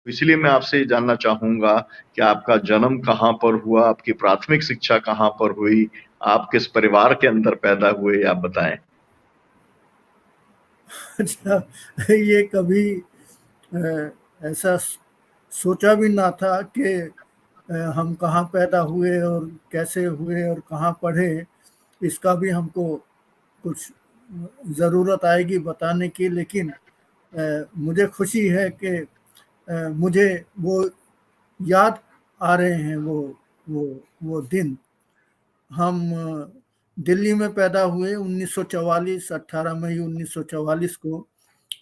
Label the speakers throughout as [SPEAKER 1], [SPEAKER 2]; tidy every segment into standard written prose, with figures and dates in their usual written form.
[SPEAKER 1] इसलिए मैं आपसे ये जानना चाहूँगा कि आपका जन्म कहाँ पर हुआ, आपकी प्राथमिक शिक्षा कहाँ पर हुई, आप किस परिवार के अंदर पैदा हुए, आप बताएँ?
[SPEAKER 2] अच्छा, ये कभी ऐसा सोचा भी ना था कि हम कहाँ पैदा हुए और कैसे हुए और कहाँ पढ़े, इसका भी हमको कुछ ज़रूरत आएगी बताने की। लेकिन मुझे खुशी है कि मुझे वो याद आ रहे हैं, वो वो दिन। हम दिल्ली में पैदा हुए 1944, 18 मई 1944 को,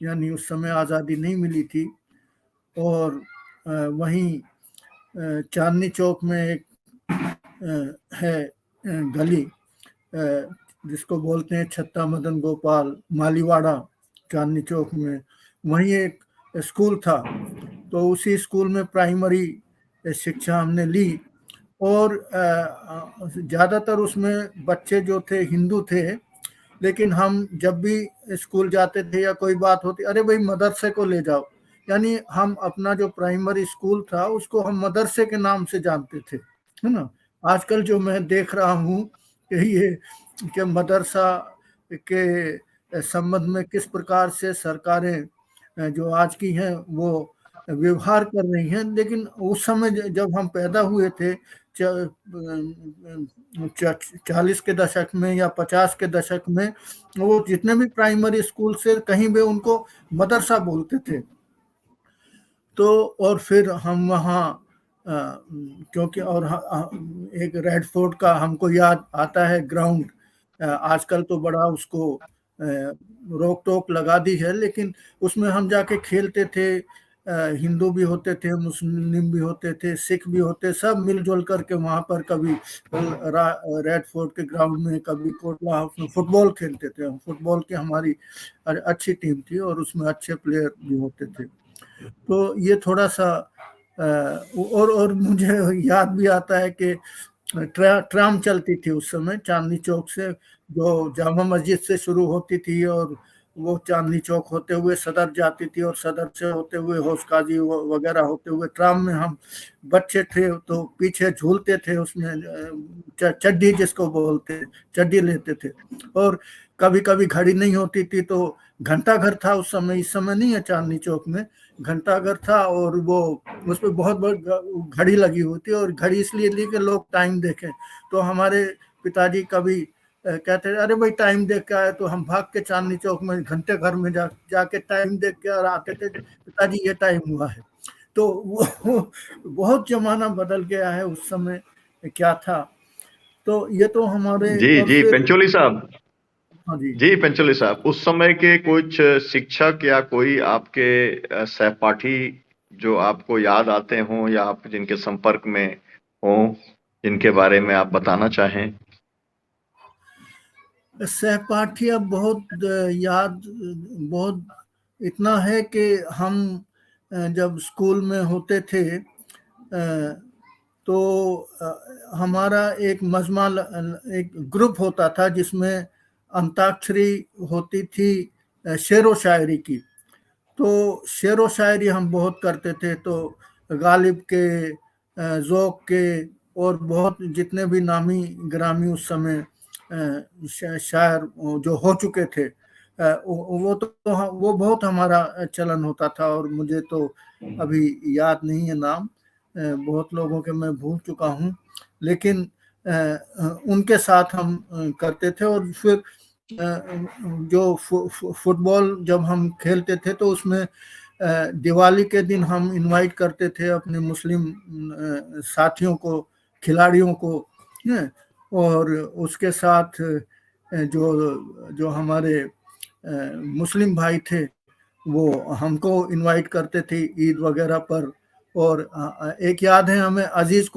[SPEAKER 2] यानी उस समय आज़ादी नहीं मिली थी। और वहीं चांदनी चौक में एक है गली, जिसको बोलते हैं छत्ता मदन गोपाल मालीवाड़ा, चांदनी चौक में। वहीं एक स्कूल था, तो उसी स्कूल में प्राइमरी शिक्षा हमने ली। और ज़्यादातर उसमें बच्चे जो थे हिंदू थे, लेकिन हम जब भी स्कूल जाते थे या कोई बात होती, अरे भाई मदरसे को ले जाओ। यानी हम अपना जो प्राइमरी स्कूल था उसको हम मदरसे के नाम से जानते थे, है ना। आजकल जो मैं देख रहा हूँ कि ये कि मदरसा के संबंध में किस प्रकार से सरकारें जो आज की हैं वो व्यवहार कर रही हैं, लेकिन उस समय जब हम पैदा हुए थे 40 के दशक में या 50 के दशक में, वो जितने भी प्राइमरी स्कूल से कहीं भी उनको मदरसा बोलते थे। तो और फिर हम वहाँ क्योंकि और एक रेड फोर्ट का हमको याद आता है ग्राउंड। आजकल तो बड़ा उसको रोक टोक लगा दी है, लेकिन उसमें हम जाके खेलते थे। हिंदू भी होते थे, मुस्लिम भी होते थे, सिख भी होते, सब मिलजुल करके वहाँ पर कभी रेड फोर्ट के ग्राउंड में, कभी कोटला हाउस में फुटबॉल खेलते थे। हम फुटबॉल की हमारी अच्छी टीम थी और उसमें अच्छे प्लेयर भी होते थे। तो ये थोड़ा सा और मुझे याद भी आता है कि ट्राम चलती थी उस समय चांदनी चौक से, जो जामा मस्जिद से शुरू होती थी और वो चांदनी चौक होते हुए सदर जाती थी, और सदर से होते हुए हौस काजी वगैरह होते हुए ट्राम में हम बच्चे थे तो पीछे झूलते थे उसमें। चड्डी जिसको बोलते, चड्डी लेते थे। और कभी कभी घड़ी नहीं होती थी तो घंटा घर था उस समय, इस समय नहीं है चांदनी चौक में, घंटा घर था। और वो उस पर बहुत बहुत घड़ी लगी हुई थी, और घड़ी इसलिए ली कि लोग टाइम देखें। तो हमारे पिताजी कभी कहते थे अरे भाई टाइम देख के आए, तो हम भाग के चांदनी चौक में घंटे घर में जाके टाइम देख के और आते थे, पिताजी ये टाइम हुआ है। तो वो बहुत जमाना बदल गया है, उस समय क्या था। तो ये तो हमारे,
[SPEAKER 1] जी,
[SPEAKER 2] और
[SPEAKER 1] जी,
[SPEAKER 2] फिर
[SPEAKER 1] पंचोली साहब।
[SPEAKER 2] हाँ जी।
[SPEAKER 1] जी, पंचोली साहब, उस समय के कुछ शिक्षक या कोई आपके सहपाठी जो आपको याद आते हों या आप जिनके संपर्क में हों, जिनके बारे में आप बताना चाहें?
[SPEAKER 2] सहपाठी अब बहुत याद, बहुत इतना है कि हम जब स्कूल में होते थे तो हमारा एक मजमा, एक ग्रुप होता था जिसमें अंताक्षरी होती थी, शेर व शायरी की। तो शेर व शायरी हम बहुत करते थे। तो गालिब के, ज़ौक़ के, और बहुत जितने भी नामी ग्रामी उस समय शायर जो हो चुके थे, वो बहुत हमारा चलन होता था। और मुझे तो अभी याद नहीं है नाम, बहुत लोगों के मैं भूल चुका हूँ, लेकिन उनके साथ हम करते थे। और फिर जो फुटबॉल जब हम खेलते थे तो उसमें दिवाली के दिन हम इनवाइट करते थे अपने मुस्लिम साथियों को, खिलाड़ियों को, और उसके साथ जो जो हमारे मुस्लिम भाई थे वो हमको इनवाइट करते थे ईद वगैरह पर। और एक याद है हमें, अजीज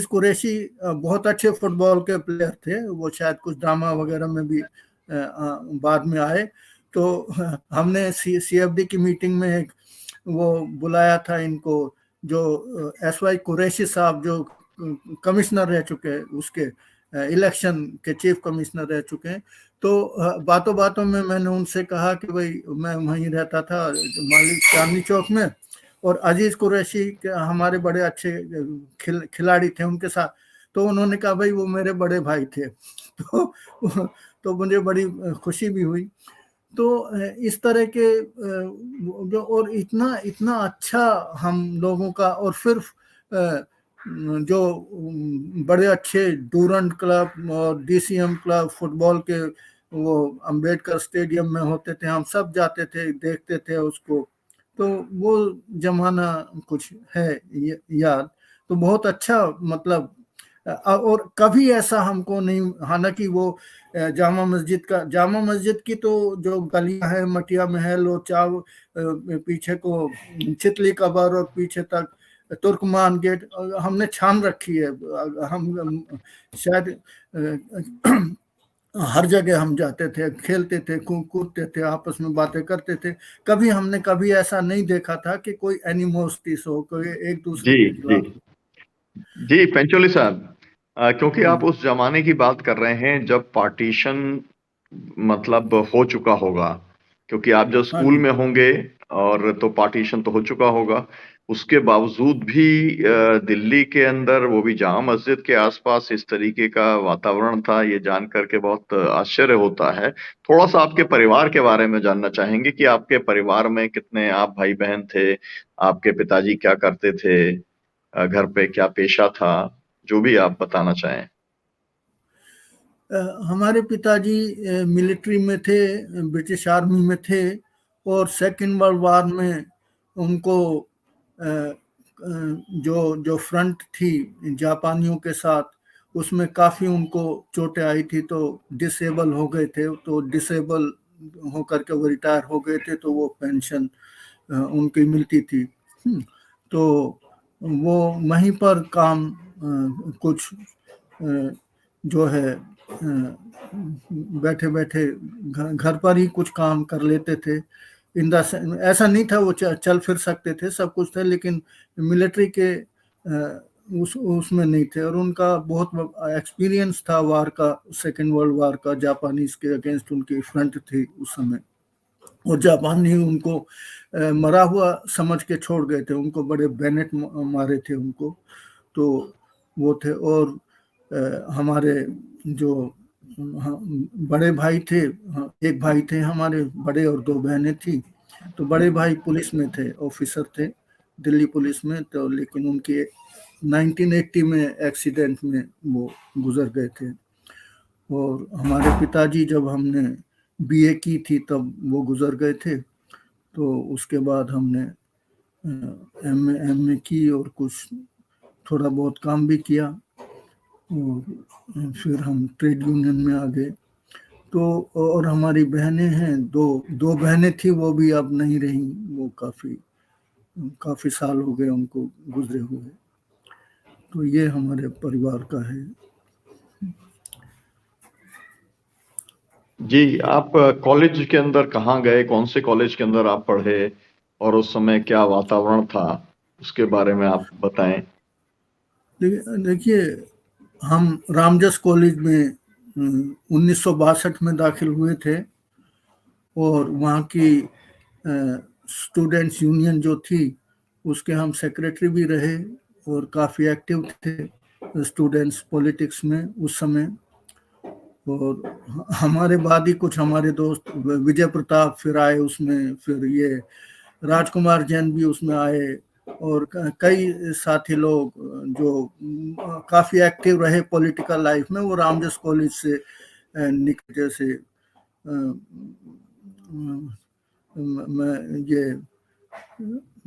[SPEAKER 2] कुरैशी बहुत अच्छे फुटबॉल के प्लेयर थे, वो शायद कुछ ड्रामा वगैरह में भी बाद में आए। तो हमने CFD की मीटिंग में एक वो बुलाया था इनको, जो SY कुरैशी साहब जो कमिश्नर रह चुके हैं, उसके इलेक्शन के चीफ कमिश्नर रह चुके हैं। तो बातों बातों में मैंने उनसे कहा कि भाई मैं वहीं रहता था मालिक चांदनी चौक में, और अजीज कुरैशी हमारे बड़े अच्छे खिलाड़ी थे उनके साथ, तो उन्होंने कहा भाई वो मेरे बड़े भाई थे। तो मुझे बड़ी खुशी भी हुई। तो इस तरह के जो, और इतना इतना अच्छा हम लोगों का, और फिर जो बड़े अच्छे डूरंट क्लब और डीसीएम क्लब फुटबॉल के वो अंबेडकर स्टेडियम में होते थे, हम सब जाते थे, देखते थे उसको। तो वो जमाना कुछ है याद, तो बहुत अच्छा, मतलब और कभी ऐसा हमको नहीं, हालांकि वो जामा मस्जिद की तो जो गलियां है मटिया महल और पीछे को चितली कबर और पीछे तक तुर्कमान गेट हमने छान रखी है। हम शायद हर जगह हम जाते थे, खेलते थे, कूदते थे, आपस में बातें करते थे। हमने कभी ऐसा नहीं देखा था कि कोई एनिमोसिटी हो, कोई एक दूसरे
[SPEAKER 1] जी
[SPEAKER 2] के
[SPEAKER 1] जी
[SPEAKER 2] खिलाफ।
[SPEAKER 1] जी पेंचोली साहब, क्योंकि आप
[SPEAKER 2] हम्म,
[SPEAKER 1] उस जमाने की बात कर रहे हैं जब पार्टीशन मतलब हो चुका होगा, क्योंकि आप जब
[SPEAKER 2] हाँ
[SPEAKER 1] स्कूल
[SPEAKER 2] जी।
[SPEAKER 1] में होंगे और तो पार्टीशन तो हो चुका होगा। उसके बावजूद भी दिल्ली के अंदर, वो भी जामा मस्जिद के आसपास, इस तरीके का वातावरण था, ये जान करके बहुत आश्चर्य होता है। थोड़ा सा आपके परिवार के बारे में जानना चाहेंगे कि आपके परिवार में कितने आप भाई बहन थे, आपके पिताजी क्या करते थे, घर पे क्या पेशा था, जो भी आप बताना चाहें।
[SPEAKER 2] हमारे पिताजी मिलिट्री में थे, ब्रिटिश आर्मी में थे, और सेकेंड वर्ल्ड वार में उनको जो जो फ्रंट थी जापानियों के साथ, उसमें काफ़ी उनको चोटें आई थी, तो डिसेबल हो गए थे। तो डिसेबल होकर के वो रिटायर हो गए थे, तो वो पेंशन उनकी मिलती थी। तो वो वहीं पर काम कुछ जो है बैठे बैठे घर पर ही कुछ काम कर लेते थे। ऐसा नहीं था वो चल फिर सकते थे, सब कुछ थे, लेकिन मिलिट्री के उसमें नहीं थे। और उनका बहुत एक्सपीरियंस था वार का, सेकेंड वर्ल्ड वार का, जापानीज के अगेंस्ट उनकी फ्रंट थी उस समय। और जापानी उनको मरा हुआ समझ के छोड़ गए थे, उनको बड़े बैनेट मारे थे उनको। तो वो थे। और हमारे जो बड़े भाई थे, एक भाई थे हमारे बड़े और दो बहनें थी। तो बड़े भाई पुलिस में थे, ऑफिसर थे दिल्ली पुलिस में। तो लेकिन उनके 1980 में एक्सीडेंट में वो गुजर गए थे। और हमारे पिताजी जब हमने बीए की थी तब वो गुजर गए थे। तो उसके बाद हमने एमए की और कुछ थोड़ा बहुत काम भी किया, और फिर हम ट्रेड यूनियन में आ गए। तो और हमारी बहनें हैं, दो दो बहनें थी, वो भी अब नहीं रही, वो काफ़ी काफ़ी साल हो गए उनको गुजरे हुए। तो ये हमारे परिवार का है।
[SPEAKER 1] जी, आप कॉलेज के अंदर कहाँ गए, कौन से कॉलेज के अंदर आप पढ़े, और उस समय क्या वातावरण था, उसके बारे में आप बताएं।
[SPEAKER 2] देखिए, हम रामजस कॉलेज में 1962 में दाखिल हुए थे। और वहाँ की स्टूडेंट्स यूनियन जो थी उसके हम सेक्रेटरी भी रहे, और काफ़ी एक्टिव थे स्टूडेंट्स पॉलिटिक्स में उस समय। और हमारे बाद ही कुछ हमारे दोस्त, विजय प्रताप फिर आए उसमें, फिर ये राजकुमार जैन भी उसमें आए, और कई साथी लोग जो काफ़ी एक्टिव रहे पॉलिटिकल लाइफ में, वो रामजस कॉलेज से निकले। जैसे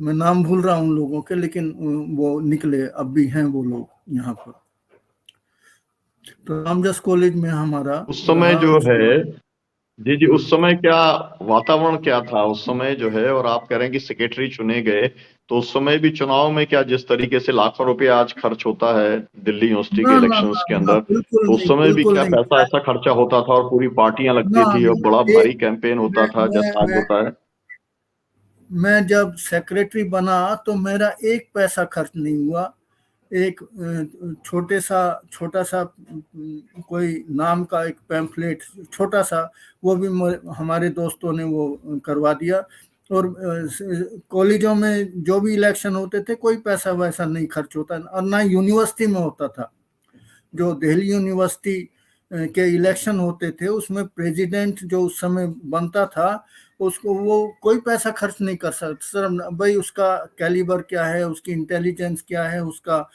[SPEAKER 2] मैं नाम भूल रहा हूँ उन लोगों के, लेकिन वो निकले, अब भी हैं वो लोग यहाँ पर। तो रामजस कॉलेज में हमारा
[SPEAKER 1] उस समय
[SPEAKER 2] रहा।
[SPEAKER 1] जो
[SPEAKER 2] उसके
[SPEAKER 1] है,
[SPEAKER 2] बाद
[SPEAKER 1] जी जी, उस समय क्या वातावरण क्या था उस समय जो है, और आप कह रहे हैं कि सेक्रेटरी चुने गए, तो उस समय भी चुनाव में क्या, जिस तरीके से लाखों रुपया आज खर्च होता है दिल्ली यूनिवर्सिटी
[SPEAKER 2] ना
[SPEAKER 1] के
[SPEAKER 2] ना
[SPEAKER 1] इलेक्शंस
[SPEAKER 2] ना
[SPEAKER 1] के
[SPEAKER 2] ना,
[SPEAKER 1] अंदर,
[SPEAKER 2] बिल्कुल
[SPEAKER 1] तो उस
[SPEAKER 2] नहीं,
[SPEAKER 1] समय भी
[SPEAKER 2] बिल्कुल
[SPEAKER 1] क्या
[SPEAKER 2] नहीं।
[SPEAKER 1] पैसा ऐसा खर्चा होता था और पूरी पार्टियां
[SPEAKER 2] ना
[SPEAKER 1] लगती थी और
[SPEAKER 2] ना,
[SPEAKER 1] बड़ा भारी
[SPEAKER 2] एक
[SPEAKER 1] कैंपेन होता
[SPEAKER 2] मैं
[SPEAKER 1] था, जैसा आज
[SPEAKER 2] मैं
[SPEAKER 1] होता है।
[SPEAKER 2] मैं जब सेक्रेटरी बना तो मेरा एक पैसा खर्च नहीं हुआ। एक छोटा सा कोई नाम का एक पैम्फलेट छोटा सा, वो भी हमारे दोस्तों ने वो करवा दिया। और कॉलेजों में जो भी इलेक्शन होते थे कोई पैसा वैसा नहीं खर्च होता, और ना यूनिवर्सिटी में होता था। जो दिल्ली यूनिवर्सिटी के इलेक्शन होते थे उसमें प्रेसिडेंट जो उस समय बनता था उसको वो कोई पैसा खर्च नहीं कर सकता सर, भाई उसका कैलिबर क्या है, उसकी इंटेलिजेंस क्या है, उसका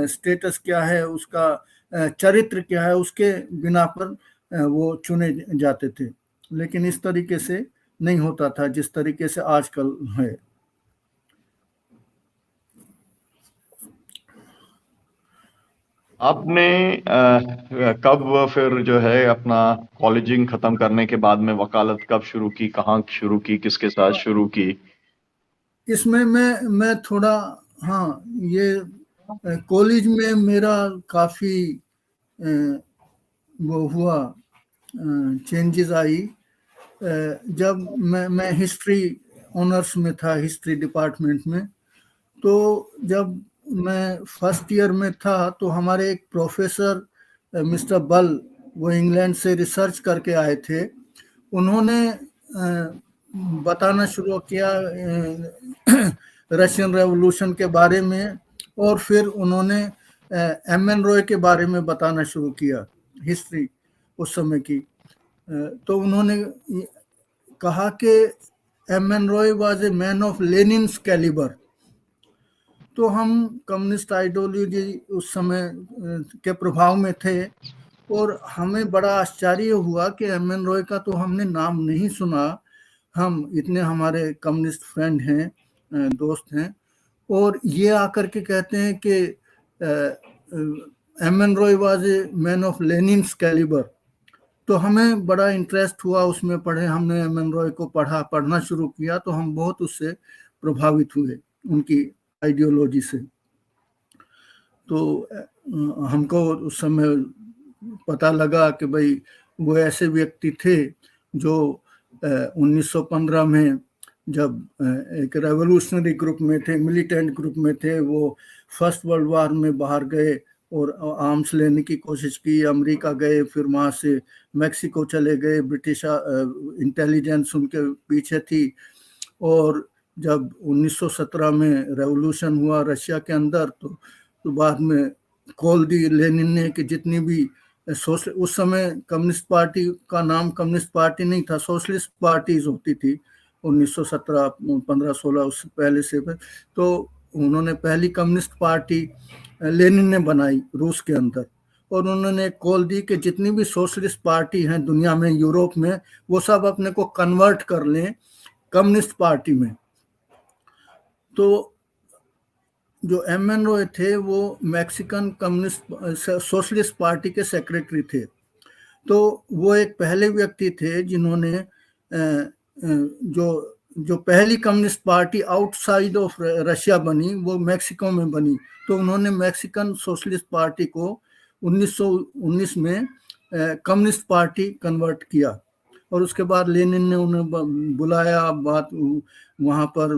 [SPEAKER 2] स्टेटस क्या है, उसका चरित्र क्या है, उसके बिना पर वो चुने जाते थे। लेकिन इस तरीके से नहीं होता था जिस तरीके से आजकल है।
[SPEAKER 1] आपने कब फिर जो है अपना कॉलेजिंग खत्म करने के बाद में वकालत कब शुरू की, कहाँ शुरू की, किसके साथ शुरू की?
[SPEAKER 2] इसमें मैं थोड़ा, हाँ, ये कॉलेज में मेरा काफ़ी वो हुआ, चेंजेस आई। जब मैं हिस्ट्री ऑनर्स में था, हिस्ट्री डिपार्टमेंट में, तो जब मैं फर्स्ट ईयर में था तो हमारे एक प्रोफेसर मिस्टर बल, वो इंग्लैंड से रिसर्च करके आए थे। उन्होंने बताना शुरू किया रशियन रेवोल्यूशन के बारे में, और फिर उन्होंने एम एन रॉय के बारे में बताना शुरू किया, हिस्ट्री उस समय की। तो उन्होंने कहा कि M N Roy was a man of Lenin's calibre. तो हम कम्युनिस्ट आइडियोलॉजी उस समय के प्रभाव में थे, और हमें बड़ा आश्चर्य हुआ कि एम एन रॉय का तो हमने नाम नहीं सुना। हम इतने हमारे कम्युनिस्ट फ्रेंड हैं, दोस्त हैं, और ये आकर के कहते हैं कि M N Roy was a man of Lenin's calibre. तो हमें बड़ा इंटरेस्ट हुआ उसमें, पढ़े, हमने एम एन रॉय को पढ़ना शुरू किया, तो हम बहुत उससे प्रभावित हुए उनकी आइडियोलॉजी से। तो हमको उस समय पता लगा कि भाई वो ऐसे व्यक्ति थे जो 1915 में जब एक रेवोल्यूशनरी ग्रुप में थे, मिलिटेंट ग्रुप में थे, वो फर्स्ट वर्ल्ड वार में बाहर गए और आर्म्स लेने की कोशिश की, अमेरिका गए, फिर वहाँ से मैक्सिको चले गए, ब्रिटिश इंटेलिजेंस उनके पीछे थी। और जब 1917 में रेवोल्यूशन हुआ रशिया के अंदर, तो बाद में कॉल दी लेनिन ने कि जितनी भी उस समय कम्युनिस्ट पार्टी का नाम कम्युनिस्ट पार्टी नहीं था, सोशलिस्ट पार्टीज होती थी 1917, 15, 16 उससे पहले से। तो उन्होंने पहली कम्युनिस्ट पार्टी लेनिन ने बनाई रूस के अंदर, और उन्होंने कॉल दी कि जितनी भी सोशलिस्ट पार्टी हैं दुनिया में, यूरोप में, वो सब अपने को कन्वर्ट कर लें कम्युनिस्ट पार्टी में। तो जो एम एन रॉय थे वो मैक्सिकन कम्युनिस्ट सोशलिस्ट पार्टी के सेक्रेटरी थे। तो वो एक पहले व्यक्ति थे जिन्होंने जो पहली communist party outside of Russia बनी वो मैक्सिको में बनी। तो उन्होंने मैक्सिकन सोशलिस्ट पार्टी को 1919 में कम्युनिस्ट पार्टी कन्वर्ट किया, और उसके बाद लेनिन ने उन्हें बुलाया, बात वहाँ पर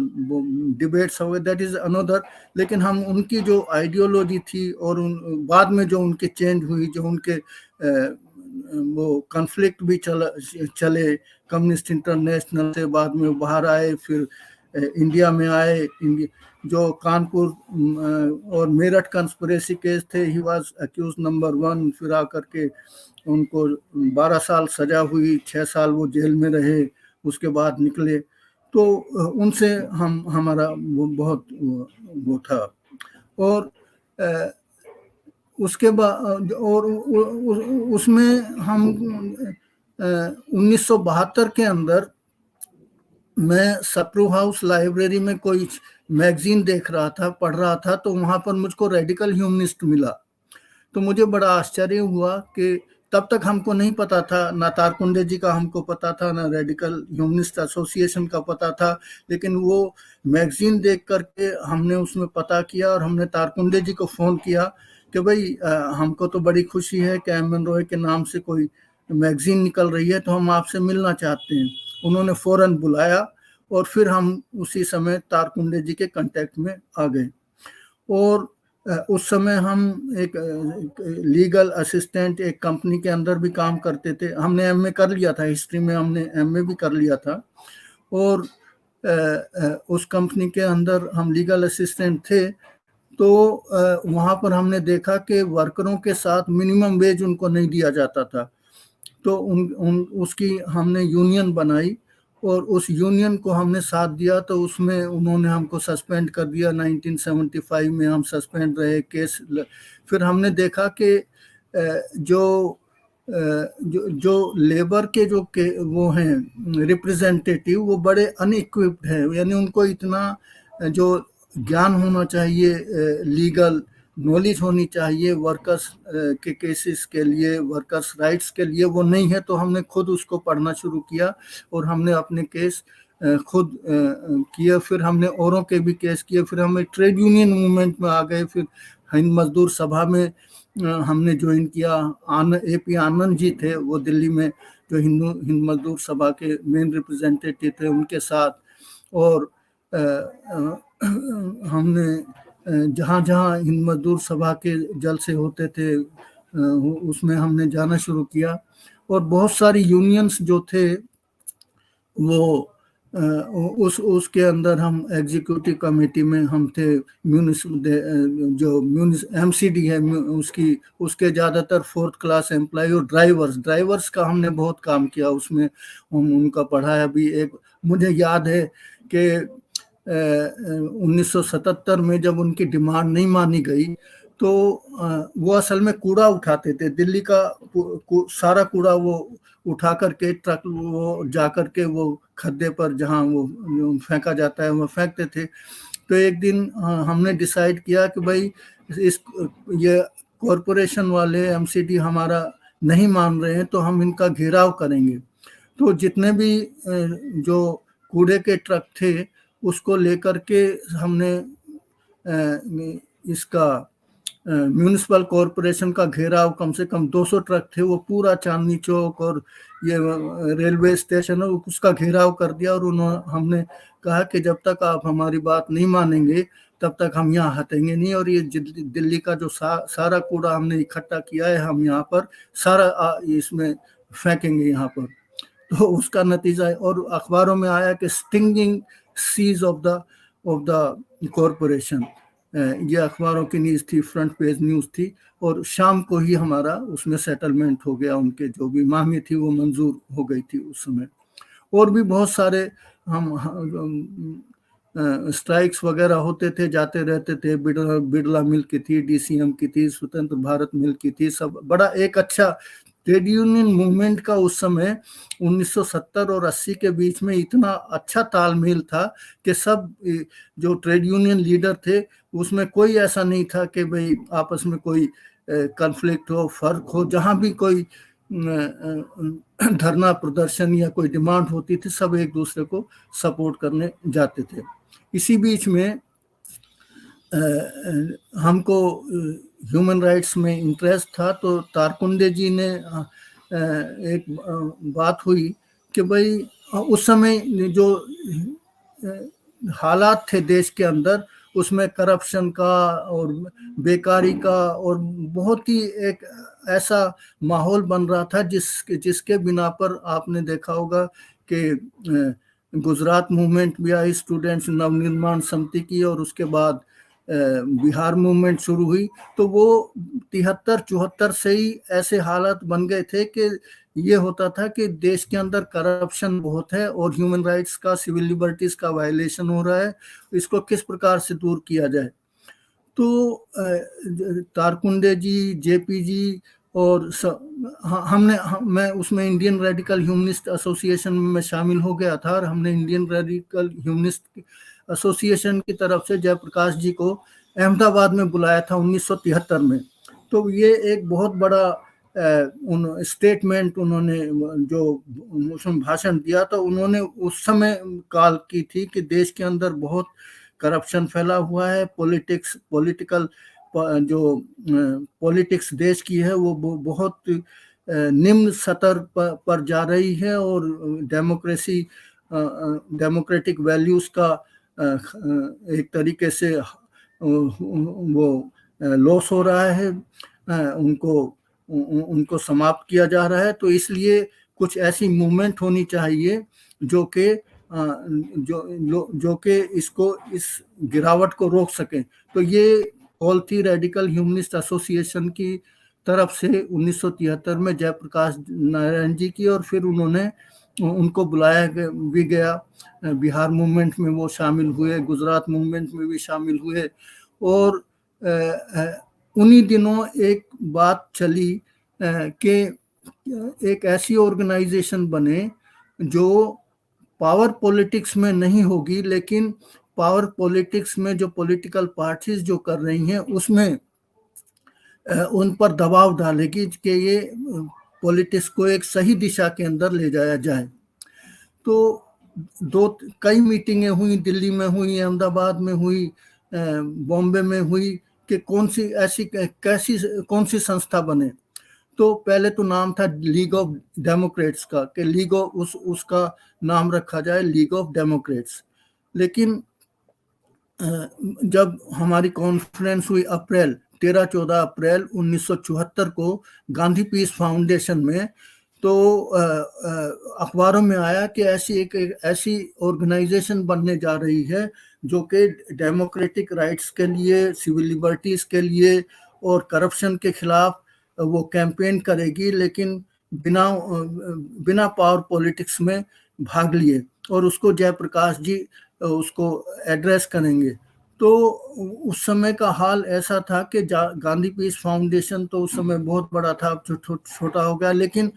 [SPEAKER 2] डिबेट्स हो गए, दैट इज अनदर। लेकिन हम उनकी जो आइडियोलॉजी थी और बाद में जो उनके चेंज हुई, जो उनके वो कॉन्फ्लिक्ट भी चले कम्युनिस्ट इंटरनेशनल से, बाद में बाहर आए, फिर इंडिया में आए। जो कानपुर और मेरठ कंस्पिरेसी केस थे, ही वाज अक्यूज नंबर 1, फिर आकर के उनको 12 साल सजा हुई, 6 साल वो जेल में रहे, उसके बाद निकले। तो उनसे हमारा बहुत वो था। और उसके बाद और उसमें हम 1972 के अंदर मैं सप्रू हाउस लाइब्रेरी में कोई मैगजीन देख रहा था, पढ़ रहा था, तो वहाँ पर मुझको रेडिकल ह्यूमनिस्ट मिला। तो मुझे बड़ा आश्चर्य हुआ कि तब तक हमको नहीं पता था, ना तारकुंडे जी का हमको पता था, ना रेडिकल ह्यूमनिस्ट एसोसिएशन का पता था। लेकिन वो मैगजीन देख करके हमने उसमें पता किया, और हमने तारकुंडे जी को फ़ोन किया कि भाई हमको तो बड़ी खुशी है कि एम एन रॉय के नाम से कोई मैगजीन निकल रही है, तो हम आपसे मिलना चाहते हैं। उन्होंने फ़ौरन बुलाया, और फिर हम उसी समय तारकुंडे जी के कांटेक्ट में आ गए। और उस समय हम एक लीगल असिस्टेंट एक कंपनी के अंदर भी काम करते थे। हमने एमए कर लिया था हिस्ट्री में, हमने एमए भी कर लिया था। और उस कंपनी के अंदर हम लीगल असिस्टेंट थे, तो वहाँ पर हमने देखा कि वर्करों के साथ मिनिमम वेज उनको नहीं दिया जाता था। तो उसकी हमने यूनियन बनाई और उस यूनियन को हमने साथ दिया, तो उसमें उन्होंने हमको सस्पेंड कर दिया। 1975 में हम सस्पेंड रहे, केस फिर हमने देखा कि जो लेबर के वो हैं रिप्रेजेंटेटिव, वो बड़े अनइक्विप्ड हैं, यानी उनको इतना जो ज्ञान होना चाहिए, लीगल नॉलेज होनी चाहिए वर्कर्स के केसेस के लिए, वर्कर्स राइट्स के लिए, वो नहीं है। तो हमने खुद उसको पढ़ना शुरू किया और हमने अपने केस खुद किए। फिर हमने औरों के भी केस किए। फिर हमें ट्रेड यूनियन मूवमेंट में आ गए। फिर हिंद मजदूर सभा में हमने ज्वाइन किया। AP आनंद जी थे, वो दिल्ली में जो हिंद मजदूर सभा के मेन रिप्रेजेंटेटिव थे, उनके साथ। और हमने जहाँ जहाँ हिंद मजदूर सभा के जलसे होते थे उसमें हमने जाना शुरू किया। और बहुत सारी यूनियंस जो थे वो उसके अंदर हम एग्जीक्यूटिव कमेटी में हम थे। जो MCD है उसके ज़्यादातर 4th क्लास एम्प्लॉय और ड्राइवर्स का हमने बहुत काम किया उसमें। उनका पढ़ा है। अभी एक मुझे याद है कि 1977 में जब उनकी डिमांड नहीं मानी गई, तो वो असल में कूड़ा उठाते थे। दिल्ली का सारा कूड़ा वो उठा करके ट्रक वो जा करके वो खड्डे पर जहाँ वो फेंका जाता है वो फेंकते थे। तो एक दिन हमने डिसाइड किया कि भाई ये कॉरपोरेशन वाले MCD हमारा नहीं मान रहे हैं, तो हम इनका घेराव करेंगे। तो जितने भी जो कूड़े के ट्रक थे उसको लेकर के हमने इसका म्यूनिसिपल कॉरपोरेशन का घेराव, कम से कम 200 ट्रक थे, वो पूरा चांदनी चौक और ये रेलवे स्टेशन है उसका घेराव कर दिया। और हमने कहा कि जब तक आप हमारी बात नहीं मानेंगे तब तक हम यहाँ हटेंगे नहीं। और ये दिल्ली का जो सारा कूड़ा हमने इकट्ठा किया है, हम यहाँ पर सारा इसमें फेंकेंगे यहाँ पर। तो उसका नतीजा है। और अखबारों में आया कि stinging seas of the corporation, ये अखबारों की न्यूज़ थी, फ्रंट पेज न्यूज़ थी। और शाम को ही हमारा उसमें सेटलमेंट हो गया। उनके जो भी मांगे थी वो मंजूर हो गई थी उस समय। और भी बहुत सारे हम स्ट्राइक्स वगैरह होते थे, जाते रहते थे। बिरला मिल की थी, DCM की थी, स्वतंत्र भारत मिल की थी। सब बड़ा एक अच्छा ट्रेड यूनियन मूवमेंट का उस समय 1970 और 80 के बीच में इतना अच्छा तालमेल था कि सब जो ट्रेड यूनियन लीडर थे उसमें कोई ऐसा नहीं था कि भाई आपस में कोई कॉन्फ्लिक्ट हो, फर्क हो। जहां भी कोई धरना प्रदर्शन या कोई डिमांड होती थी, सब एक दूसरे को सपोर्ट करने जाते थे। इसी बीच में हमको ह्यूमन राइट्स में इंटरेस्ट था। तो तारकुंडे जी ने एक बात हुई कि भाई उस समय जो हालात थे देश के अंदर, उसमें करप्शन का और बेकारी का और बहुत ही एक ऐसा माहौल बन रहा था जिसके बिना पर आपने देखा होगा कि गुजरात मूवमेंट भी आई, स्टूडेंट्स नवनिर्माण समिति की, और उसके बाद बिहार मूवमेंट शुरू हुई। तो वो 73-74 से ही ऐसे हालात बन गए थे कि ये होता था कि देश के अंदर करप्शन बहुत है और ह्यूमन राइट्स का, सिविल लिबर्टीज का वायलेशन हो रहा है, इसको किस प्रकार से दूर किया जाए। तो तारकुंडे जी, JP जी और मैं उसमें इंडियन रेडिकल ह्यूमनिस्ट एसोसिएशन में शामिल हो गया था। और हमने इंडियन रेडिकल ह्यूमनिस्ट एसोसिएशन की तरफ से जयप्रकाश जी को अहमदाबाद में बुलाया था 1973 में। तो ये एक बहुत बड़ा स्टेटमेंट उन्होंने जो उसमें भाषण दिया था, उन्होंने उस समय कॉल की थी कि देश के अंदर बहुत करप्शन फैला हुआ है, पॉलिटिक्स देश की है वो बहुत निम्न स्तर पर जा रही है और डेमोक्रेटिक वैल्यूज का एक तरीके से वो लॉस हो रहा है, उनको समाप्त किया जा रहा है। तो इसलिए कुछ ऐसी मूवमेंट होनी चाहिए जो कि जो कि इसको इस गिरावट को रोक सकें। तो ये कॉल थी रेडिकल ह्यूमनिस्ट एसोसिएशन की तरफ से 1973 में जयप्रकाश नारायण जी की, और फिर उन्होंने उनको बुलाया भी गया। बिहार मूवमेंट में वो शामिल हुए, गुजरात मूवमेंट में भी शामिल हुए, और उन्हीं दिनों एक बात चली कि एक ऐसी ऑर्गेनाइजेशन बने जो पावर पॉलिटिक्स में नहीं होगी, लेकिन पावर पॉलिटिक्स में जो पॉलिटिकल पार्टीज जो कर रही हैं उसमें उन पर दबाव डालेगी कि ये पॉलिटिक्स को एक सही दिशा के अंदर ले जाया जाए। तो कई मीटिंगें हुई, दिल्ली में हुई, अहमदाबाद में हुई, बॉम्बे में हुई, कि कौन सी संस्था बने। तो पहले तो नाम था लीग ऑफ डेमोक्रेट्स का, कि लीग ऑफ उसका नाम रखा जाए लीग ऑफ डेमोक्रेट्स। लेकिन जब हमारी कॉन्फ्रेंस हुई 13-14 अप्रैल 1974 को गांधी पीस फाउंडेशन में, तो अखबारों में आया कि ऐसी ऑर्गेनाइजेशन बनने जा रही है जो कि डेमोक्रेटिक राइट्स के लिए, सिविल लिबर्टीज के लिए और करप्शन के खिलाफ वो कैंपेन करेगी, लेकिन बिना पावर पॉलिटिक्स में भाग लिए, और उसको जयप्रकाश जी उसको एड्रेस करेंगे। तो उस समय का हाल ऐसा था कि गांधी पीस फाउंडेशन तो उस समय बहुत बड़ा था, अब छोटा हो गया, लेकिन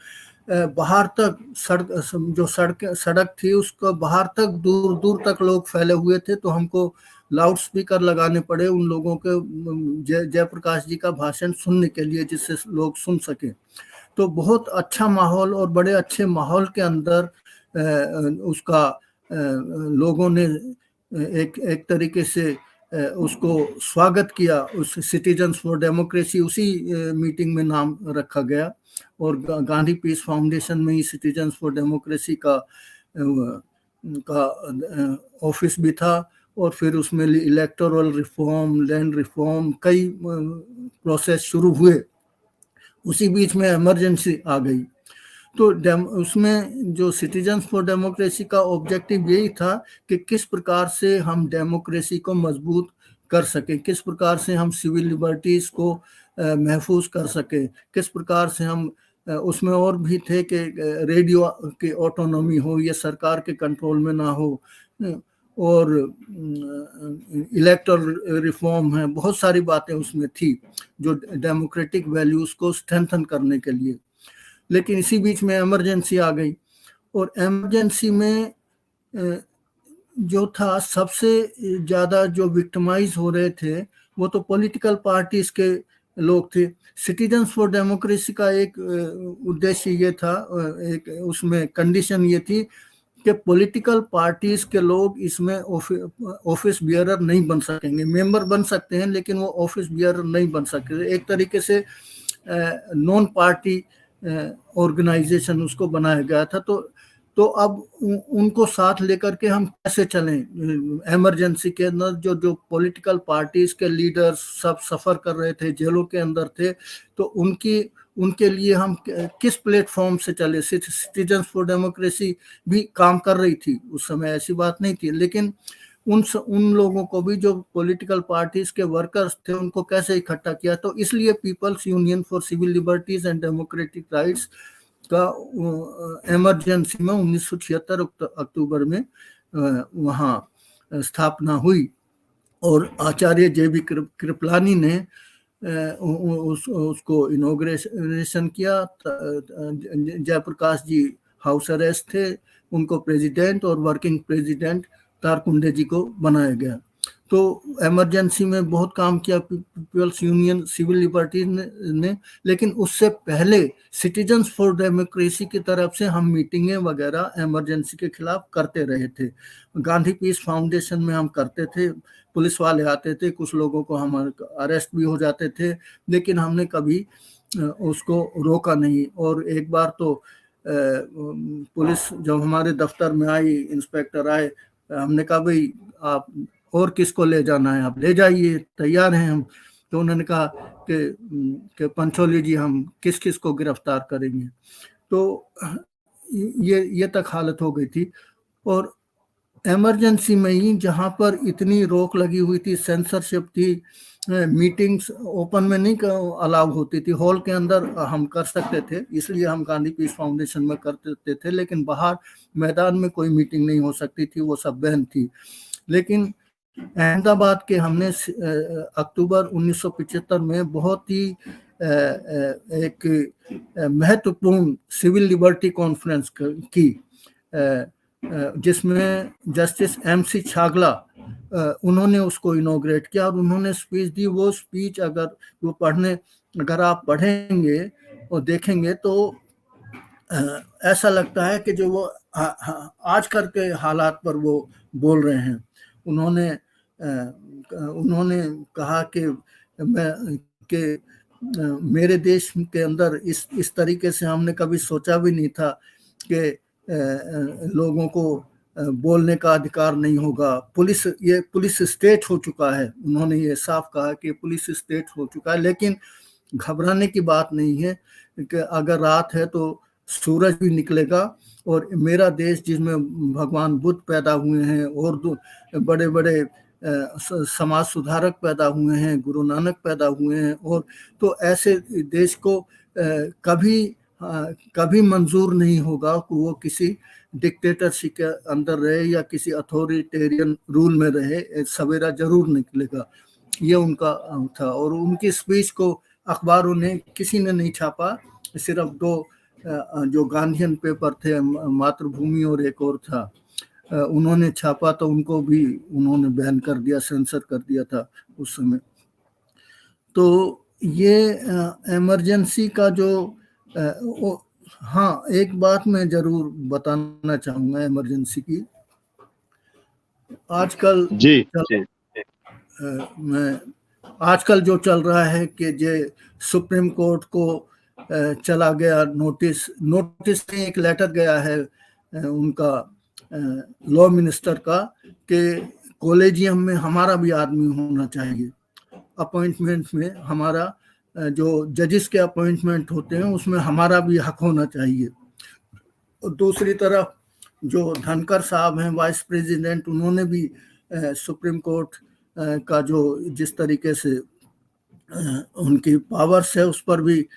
[SPEAKER 2] बाहर तक सड़क थी उसको बाहर तक, दूर दूर तक लोग फैले हुए थे। तो हमको लाउड स्पीकर लगाने पड़े उन लोगों के जयप्रकाश जी का भाषण सुनने के लिए, जिससे लोग सुन सके। तो बहुत अच्छा माहौल, और बड़े अच्छे माहौल के अंदर उसका लोगों ने एक तरीके से उसको स्वागत किया। उस सिटीजन्स फॉर डेमोक्रेसी उसी मीटिंग में नाम रखा गया, और गांधी पीस फाउंडेशन में ही सिटीजन्स फॉर डेमोक्रेसी का ऑफिस भी था। और फिर उसमें इलेक्टोरल रिफॉर्म, लैंड रिफॉर्म, कई प्रोसेस शुरू हुए। उसी बीच में इमरजेंसी आ गई। तो उसमें जो सिटीजन्स फॉर डेमोक्रेसी का ऑब्जेक्टिव यही था कि किस प्रकार से हम डेमोक्रेसी को मजबूत कर सकें, किस प्रकार से हम सिविल लिबर्टीज को महफूज कर सकें, किस प्रकार से हम उसमें और भी थे कि रेडियो की ऑटोनॉमी हो, ये सरकार के कंट्रोल में ना हो, और इलेक्टोरल रिफॉर्म है, बहुत सारी बातें उसमें थी जो डेमोक्रेटिक वैल्यूज को स्ट्रेंथन करने के लिए। लेकिन इसी बीच में इमरजेंसी आ गई, और इमरजेंसी में जो था सबसे ज़्यादा जो विक्टिमाइज हो रहे थे वो तो पॉलिटिकल पार्टीज के लोग थे। सिटीजन्स फॉर डेमोक्रेसी का एक उद्देश्य ये था, एक उसमें कंडीशन ये थी कि पॉलिटिकल पार्टीज के लोग इसमें ऑफिस बियरर नहीं बन सकेंगे। मेंबर बन सकते हैं लेकिन वो ऑफिस बियरर नहीं बन सकते। एक तरीके से नॉन पार्टी ऑर्गेनाइजेशन उसको बनाया गया था। तो अब उनको साथ लेकर के हम कैसे चलें इमरजेंसी के अंदर, जो पॉलिटिकल पार्टीज के लीडर्स सब सफ़र कर रहे थे, जेलों के अंदर थे, तो उनके लिए हम किस प्लेटफॉर्म से चले। सिटीजन्स फॉर डेमोक्रेसी भी काम कर रही थी उस समय, ऐसी बात नहीं थी, लेकिन उन लोगों को भी जो पॉलिटिकल पार्टीज के वर्कर्स थे उनको कैसे इकट्ठा किया। तो इसलिए people's union for civil liberties and democratic rights का इमरजेंसी में 1976 अक्टूबर में वहाँ स्थापना हुई, और आचार्य JB कृपलानी ने उसको इनॉग्रेशन किया। जयप्रकाश जी हाउस अरेस्ट थे, उनको प्रेसिडेंट और वर्किंग प्रेसिडेंट तारकुंडे जी को बनाया गया। तो इमरजेंसी में बहुत काम किया पीपल्स यूनियन सिविल लिबर्टीज ने, लेकिन उससे पहले सिटीजन्स फॉर डेमोक्रेसी की तरफ से हम मीटिंगें वगैरह इमरजेंसी के खिलाफ करते रहे थे। गांधी पीस फाउंडेशन में हम करते थे, पुलिस वाले आते थे, कुछ लोगों को हम अरेस्ट भी हो जाते थे, लेकिन हमने कभी उसको रोका नहीं। और एक बार तो पुलिस जब हमारे दफ्तर में आई, इंस्पेक्टर आए, हमने कहा भाई आप और किसको ले जाना है, आप ले जाइए, तैयार हैं हम। तो उन्होंने कहा कि पंचोली जी हम किस किस को गिरफ्तार करेंगे। तो ये तक हालत हो गई थी। और इमरजेंसी में ही जहाँ पर इतनी रोक लगी हुई थी, सेंसरशिप थी, मीटिंग्स ओपन में नहीं अलाउ होती थी, हॉल के अंदर हम कर सकते थे, इसलिए हम गांधी पीस फाउंडेशन में करते थे, लेकिन बाहर मैदान में कोई मीटिंग नहीं हो सकती थी, वो सब बैन थी। लेकिन अहमदाबाद के हमने अक्टूबर 1975 में बहुत ही एक महत्वपूर्ण सिविल लिबर्टी कॉन्फ्रेंस की, जिसमें जस्टिस MC छागला उन्होंने उसको इनॉग्रेट किया और उन्होंने स्पीच दी। वो स्पीच अगर आप पढ़ेंगे और देखेंगे तो ऐसा लगता है कि जो वो आजकल के हालात पर वो बोल रहे हैं। उन्होंने कहा कि मेरे देश के अंदर इस तरीके से हमने कभी सोचा भी नहीं था कि लोगों को बोलने का अधिकार नहीं होगा। ये पुलिस स्टेट हो चुका है, उन्होंने ये साफ कहा कि पुलिस स्टेट हो चुका है। लेकिन घबराने की बात नहीं है कि अगर रात है तो सूरज भी निकलेगा, और मेरा देश जिसमें भगवान बुद्ध पैदा हुए हैं और बड़े बड़े समाज सुधारक पैदा हुए हैं, गुरु नानक पैदा हुए हैं, और तो ऐसे देश को कभी मंजूर नहीं होगा कि वो किसी डिक्टेटरशिप के अंदर रहे या किसी अथॉरिटेरियन रूल में रहे। सवेरा जरूर निकलेगा, ये उनका था। और उनकी स्पीच को अखबारों ने किसी ने नहीं छापा, सिर्फ 2 जो गांधीयन पेपर थे, मातृभूमि और एक और था, उन्होंने छापा, तो उनको भी उन्होंने बैन कर दिया, सेंसर कर दिया था उस समय। तो ये इमरजेंसी का जो हाँ, एक बात मैं जरूर बताना चाहूंगा इमरजेंसी की। आजकल जो चल रहा है कि सुप्रीम कोर्ट को चला गया नोटिस में एक लेटर गया है उनका लॉ मिनिस्टर का कि कॉलेजियम में हमारा भी आदमी होना चाहिए, अपॉइंटमेंट में हमारा जो जजेस के अपॉइंटमेंट होते हैं उसमें हमारा भी हक होना चाहिए। और दूसरी तरफ जो धनखड़ साहब हैं वाइस प्रेसिडेंट, उन्होंने भी सुप्रीम कोर्ट का जो जिस तरीके से उनकी पावर्स है उस पर भी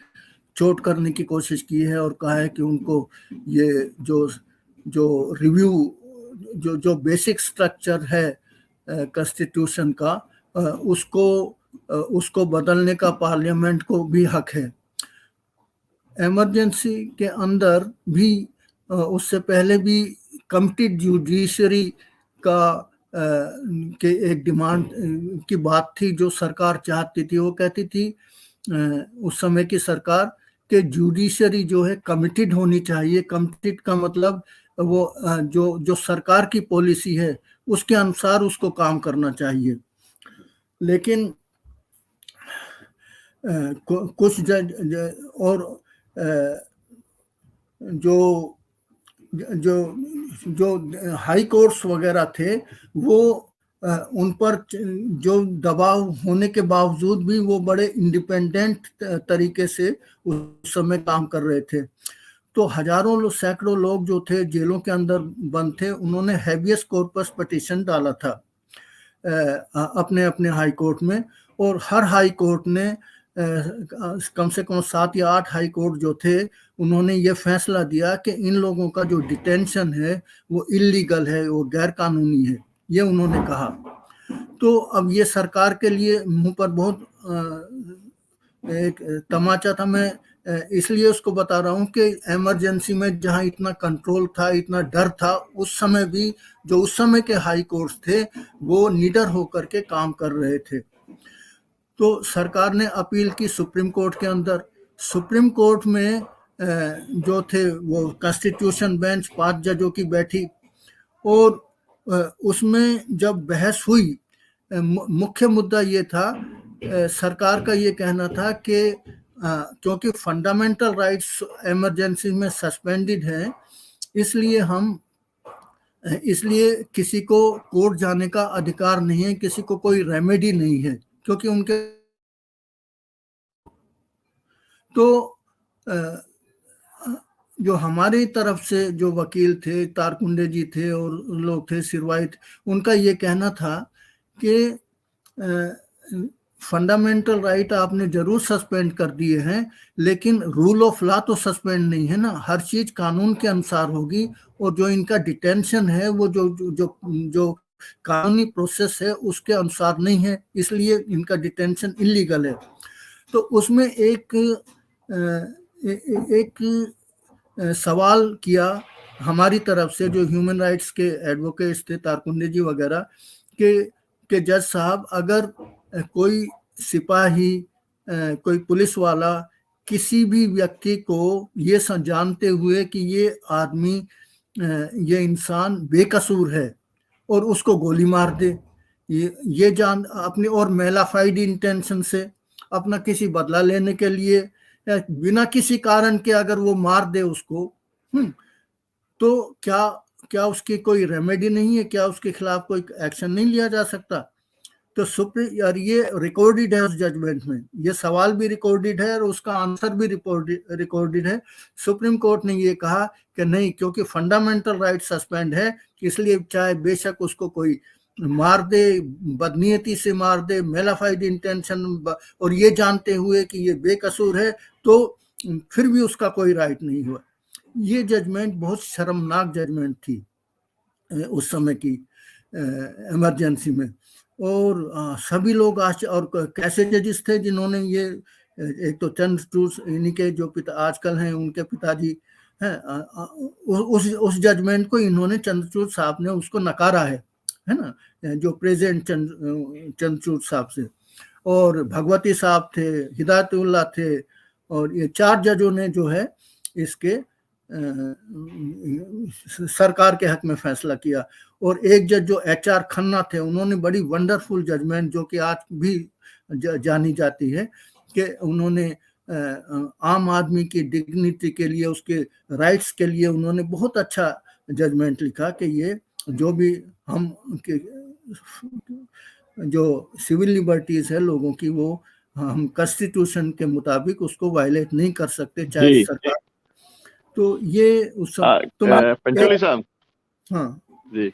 [SPEAKER 2] चोट करने की कोशिश की है, और कहा है कि उनको ये जो रिव्यू जो बेसिक स्ट्रक्चर है कॉन्स्टिट्यूशन का, उसको बदलने का पार्लियामेंट को भी हक है। इमरजेंसी के अंदर भी उससे पहले भी कमिटेड जुडिशरी का के एक डिमांड की बात थी जो सरकार चाहती थी। वो कहती थी उस समय की सरकार कि जुडिशरी जो है कमिटेड होनी चाहिए। कमिटेड का मतलब वो जो सरकार की पॉलिसी है उसके अनुसार उसको काम करना चाहिए। लेकिन कुछ जज और जो हाई कोर्ट्स वगैरह थे वो उन पर जो दबाव होने के बावजूद भी वो बड़े इंडिपेंडेंट तरीके से उस समय काम कर रहे थे। तो सैकड़ों लोग जो थे जेलों के अंदर बंद थे, उन्होंने हैबियस कॉर्पस पिटीशन डाला था अपने अपने हाई कोर्ट में, और हर हाई कोर्ट ने कम से कम 7 या 8 हाई कोर्ट जो थे उन्होंने ये फैसला दिया कि इन लोगों का जो डिटेंशन है वो इलीगल है, वो गैर कानूनी है, ये उन्होंने कहा। तो अब ये सरकार के लिए मुंह पर बहुत एक तमाचा था। मैं इसलिए उसको बता रहा हूँ कि इमरजेंसी में जहाँ इतना कंट्रोल था, इतना डर था, उस समय भी जो उस समय के हाई कोर्ट्स थे वो निडर होकर के काम कर रहे थे। तो सरकार ने अपील की सुप्रीम कोर्ट के अंदर। सुप्रीम कोर्ट में जो थे वो कॉन्स्टिट्यूशन बेंच 5 जजों की बैठी, और उसमें जब बहस हुई मुख्य मुद्दा ये था, सरकार का ये कहना था कि क्योंकि फंडामेंटल राइट्स इमरजेंसी में सस्पेंडेड हैं, इसलिए किसी को कोर्ट जाने का अधिकार नहीं है, किसी को कोई रेमेडी नहीं है, क्योंकि उनके तो जो हमारी तरफ से जो वकील थे, तारकुंडे जी थे और लोग थे सिरवाई थे, उनका ये कहना था कि फंडामेंटल राइट आपने जरूर सस्पेंड कर दिए हैं, लेकिन रूल ऑफ लॉ तो सस्पेंड नहीं है ना, हर चीज कानून के अनुसार होगी, और जो इनका डिटेंशन है वो जो जो जो, जो कानूनी प्रोसेस है उसके अनुसार नहीं है, इसलिए इनका डिटेंशन इलीगल है। तो उसमें एक सवाल किया हमारी तरफ से, जो ह्यूमन राइट्स के एडवोकेट्स थे, तारकुंडे जी वगैरह, कि जज साहब, अगर कोई सिपाही, कोई पुलिस वाला किसी भी व्यक्ति को ये जानते हुए कि ये आदमी, ये इंसान बेकसूर है और उसको गोली मार दे, ये जान अपनी, और मेलाफाइड इंटेंशन से अपना किसी बदला लेने के लिए, या बिना किसी कारण के अगर वो मार दे उसको, तो क्या उसकी कोई रेमेडी नहीं है? क्या उसके खिलाफ कोई एक्शन नहीं लिया जा सकता? तो सुप्रीम, और ये रिकॉर्डेड है उस जजमेंट में, ये सवाल भी रिकॉर्डेड है और उसका आंसर भी रिकॉर्डेड है। सुप्रीम कोर्ट ने ये कहा कि नहीं, क्योंकि फंडामेंटल राइट सस्पेंड है, इसलिए चाहे बेशक उसको कोई मार दे, बदनीयती से मार दे, मेलाफाइड इंटेंशन, और ये जानते हुए कि ये बेकसूर है, तो फिर भी उसका कोई राइट नहीं हुआ। ये जजमेंट बहुत शर्मनाक जजमेंट थी उस समय की इमरजेंसी में, और सभी लोग और कैसे जजेस थे जिन्होंने ये, एक तो चंद्रचूड़, इन्हीं के जो पिता आजकल हैं उनके पिताजी हैं, उस जजमेंट को इन्होंने, चंद्रचूड़ साहब ने उसको नकारा है ना, जो प्रेजेंट चंद्रचूड़ साहब से, और भगवती साहब थे, हिदायतुल्लाह थे, और ये 4 जजों ने जो है इसके सरकार के हक में फैसला किया। और एक जज जो HR खन्ना थे, उन्होंने बड़ी वंडरफुल जजमेंट, जो कि आज भी जानी जाती है, कि उन्होंने आम आदमी की डिग्निटी के लिए, उसके राइट्स के लिए उन्होंने बहुत अच्छा जजमेंट लिखा कि ये जो भी हम जो सिविल लिबर्टीज है लोगों की, वो हम कॉन्स्टिट्यूशन के मुताबिक उसको वायलेट नहीं कर सकते, चाहे सरकार। तो ये उस
[SPEAKER 1] पंचोली साहब,
[SPEAKER 2] हाँ
[SPEAKER 1] जी,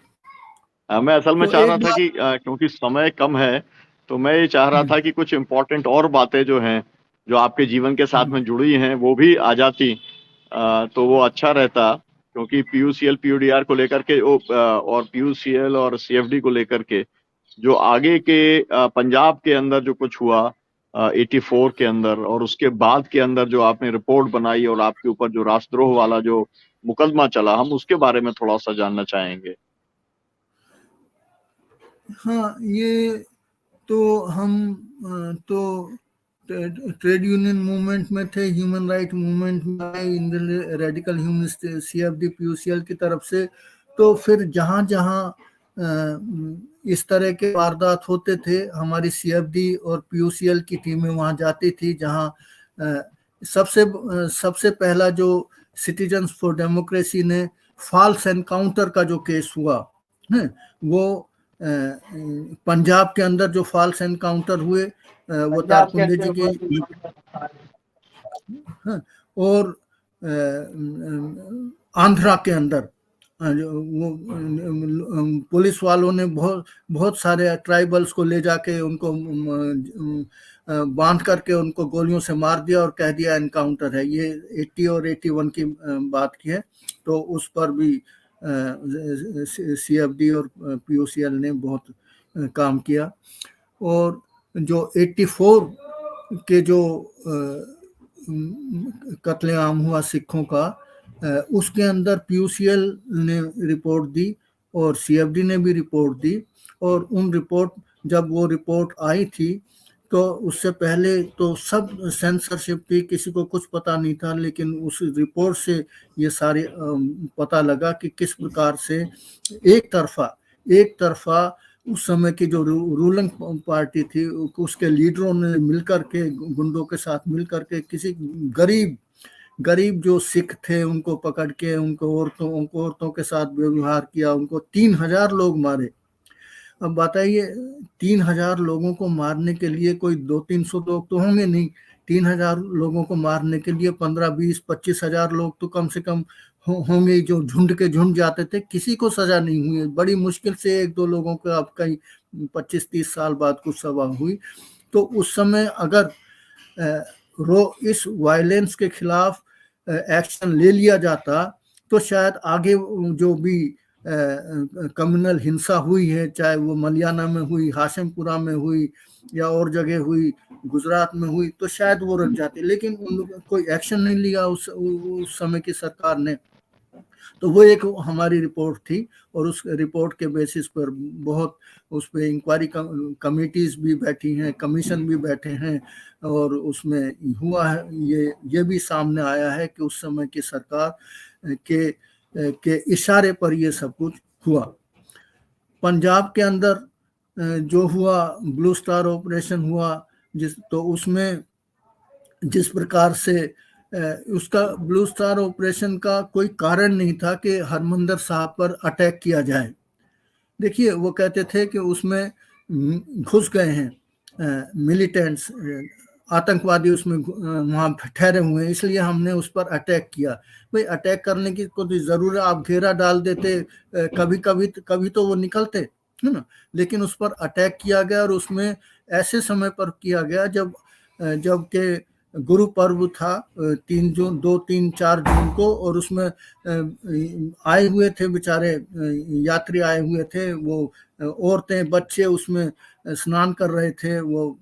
[SPEAKER 1] मैं असल में चाह रहा था कि क्योंकि समय कम है, तो मैं ये चाह रहा था कि कुछ इम्पोर्टेंट और बातें जो हैं, जो आपके जीवन के साथ में जुड़ी हैं, वो भी आ जाती तो वो अच्छा रहता, क्योंकि PUCL PUDR को लेकर के और PUCL और CFD को लेकर के जो आगे के पंजाब के अंदर जो कुछ हुआ 84 के अंदर, और उसके बाद के अंदर जो आपने रिपोर्ट बनाई और आपके ऊपर जो राष्ट्रद्रोह वाला जो मुकदमा चला, हम उसके बारे में थोड़ा सा जानना चाहेंगे।
[SPEAKER 2] हाँ, ये तो हम तो ट्रेड यूनियन मूवमेंट में थे, ह्यूमन राइट मूवमेंट में, रेडिकल ह्यूमनिस्ट CFD PUCL की तरफ से। तो फिर जहाँ जहाँ इस तरह के वारदात होते थे, हमारी CFD और PUCL की टीमें वहाँ जाती थी, जहाँ सबसे पहला जो सिटीजन्स फॉर डेमोक्रेसी ने फॉल्स एनकाउंटर का जो केस हुआ है, वो पंजाब के अंदर जो फॉल्स एनकाउंटर हुए, वो तारकुंडे जी की, और आंध्रा के अंदर वो पुलिस वालों ने बहुत सारे ट्राइबल्स को ले जाके उनको बांध करके उनको गोलियों से मार दिया और कह दिया एनकाउंटर है। ये 80 और 81 की बात की है। तो उस पर भी CFD और PUCL ने बहुत काम किया। और जो 84 के जो कत्लेआम हुआ सिखों का, उसके अंदर PUCL ने रिपोर्ट दी और CFD ने भी रिपोर्ट दी। और उन रिपोर्ट, जब वो रिपोर्ट आई थी, तो उससे पहले तो सब सेंसरशिप थी, किसी को कुछ पता नहीं था, लेकिन उस रिपोर्ट से ये सारे पता लगा कि किस प्रकार से एक तरफा उस समय की जो रूलिंग पार्टी थी, उसके लीडरों ने मिलकर के, गुंडों के साथ मिलकर के, किसी गरीब जो सिख थे उनको पकड़ के उनको औरतों के साथ व्यवहार किया, उनको 3000 लोग मारे। अब बताइए, 3000 लोगों को मारने के लिए कोई 200-300 लोग तो होंगे नहीं, 3,000 लोगों को मारने के लिए 15, 20, 25,000 लोग तो कम से कम होंगे जो झुंड के झुंड जाते थे, किसी को सजा नहीं हुई। बड़ी मुश्किल से 1-2 लोगों को अब कई 25-30 साल बाद कुछ सजा हुई। तो उस समय अगर इस वायलेंस के खिलाफ एक्शन ले लिया जाता तो शायद आगे जो भी कम्युनल हिंसा हुई है, चाहे वो मलियाना में हुई, हाशिमपुरा में हुई या और जगह हुई, गुजरात में हुई, तो शायद वो रुक जाती। लेकिन उन लोगों कोई एक्शन नहीं लिया उस समय की सरकार ने। तो वो एक हमारी रिपोर्ट थी और उस रिपोर्ट के बेसिस पर बहुत उस पर इंक्वायरी कमिटीज भी बैठी हैं, कमीशन भी बैठे हैं, और उसमें हुआ है ये भी सामने आया है कि उस समय की सरकार के इशारे पर ये सब कुछ हुआ। पंजाब के अंदर जो हुआ, ब्लू स्टार ऑपरेशन हुआ, तो उसमें जिस प्रकार से उसका ब्लू स्टार ऑपरेशन का कोई कारण नहीं था कि हरमंदर साहब पर अटैक किया जाए। देखिए, वो कहते थे कि उसमें घुस गए हैं मिलिटेंट्स, आतंकवादी उसमें वहाँ ठहरे हुए हैं, इसलिए हमने उस पर अटैक किया। भाई, अटैक करने की कोई जरूरत, आप घेरा डाल देते, कभी तो वो निकलते, है ना। लेकिन उस पर अटैक किया गया, और उसमें ऐसे समय पर किया गया जब के गुरु पर्व था 3 जून, 2, 3, 4 जून को, और उसमें आए हुए थे बेचारे यात्री, आए हुए थे, वो औरतें बच्चे उसमें स्नान कर रहे थे, वो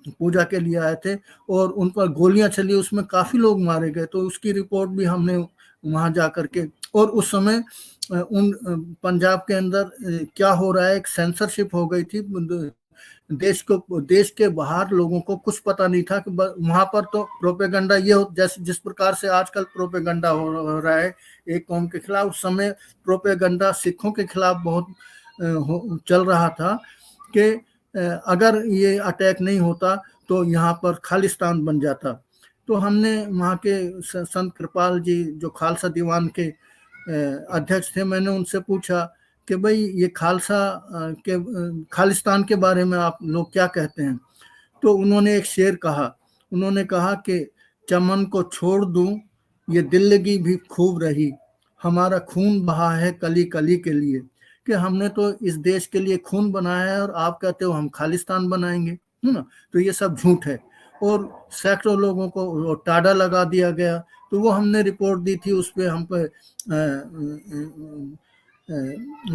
[SPEAKER 2] पूजा के लिए आए थे, और उन पर गोलियां चली, उसमें काफी लोग मारे गए। तो उसकी रिपोर्ट भी हमने वहां जा करके, और उस समय उन पंजाब के अंदर क्या हो रहा है, एक सेंसरशिप हो गई थी, देश के बाहर लोगों को कुछ पता नहीं था कि वहां पर तो प्रोपेगेंडा जिस प्रकार से आजकल प्रोपेगेंडा हो रहा है एक कौम के खिलाफ, उस समय प्रोपेगेंडा सिखों के खिलाफ बहुत चल रहा था कि अगर ये अटैक नहीं होता तो यहाँ पर खालिस्तान बन जाता। तो हमने वहाँ के संत कृपाल जी जो खालसा दीवान के अध्यक्ष थे, मैंने उनसे पूछा कि भाई ये खालिस्तान के बारे में आप लोग क्या कहते हैं। तो उन्होंने एक शेर कहा, उन्होंने कहा कि चमन को छोड़ दूं ये दिल्लगी भी खूब रही, हमारा खून बहा है कली कली के लिए, कि हमने तो इस देश के लिए खून बनाया है और आप कहते हो हम खालिस्तान बनाएंगे, है ना। तो ये सब झूठ है, और सैकड़ों लोगों को टाडा लगा दिया गया। तो वो हमने रिपोर्ट दी थी, उस पर हम पे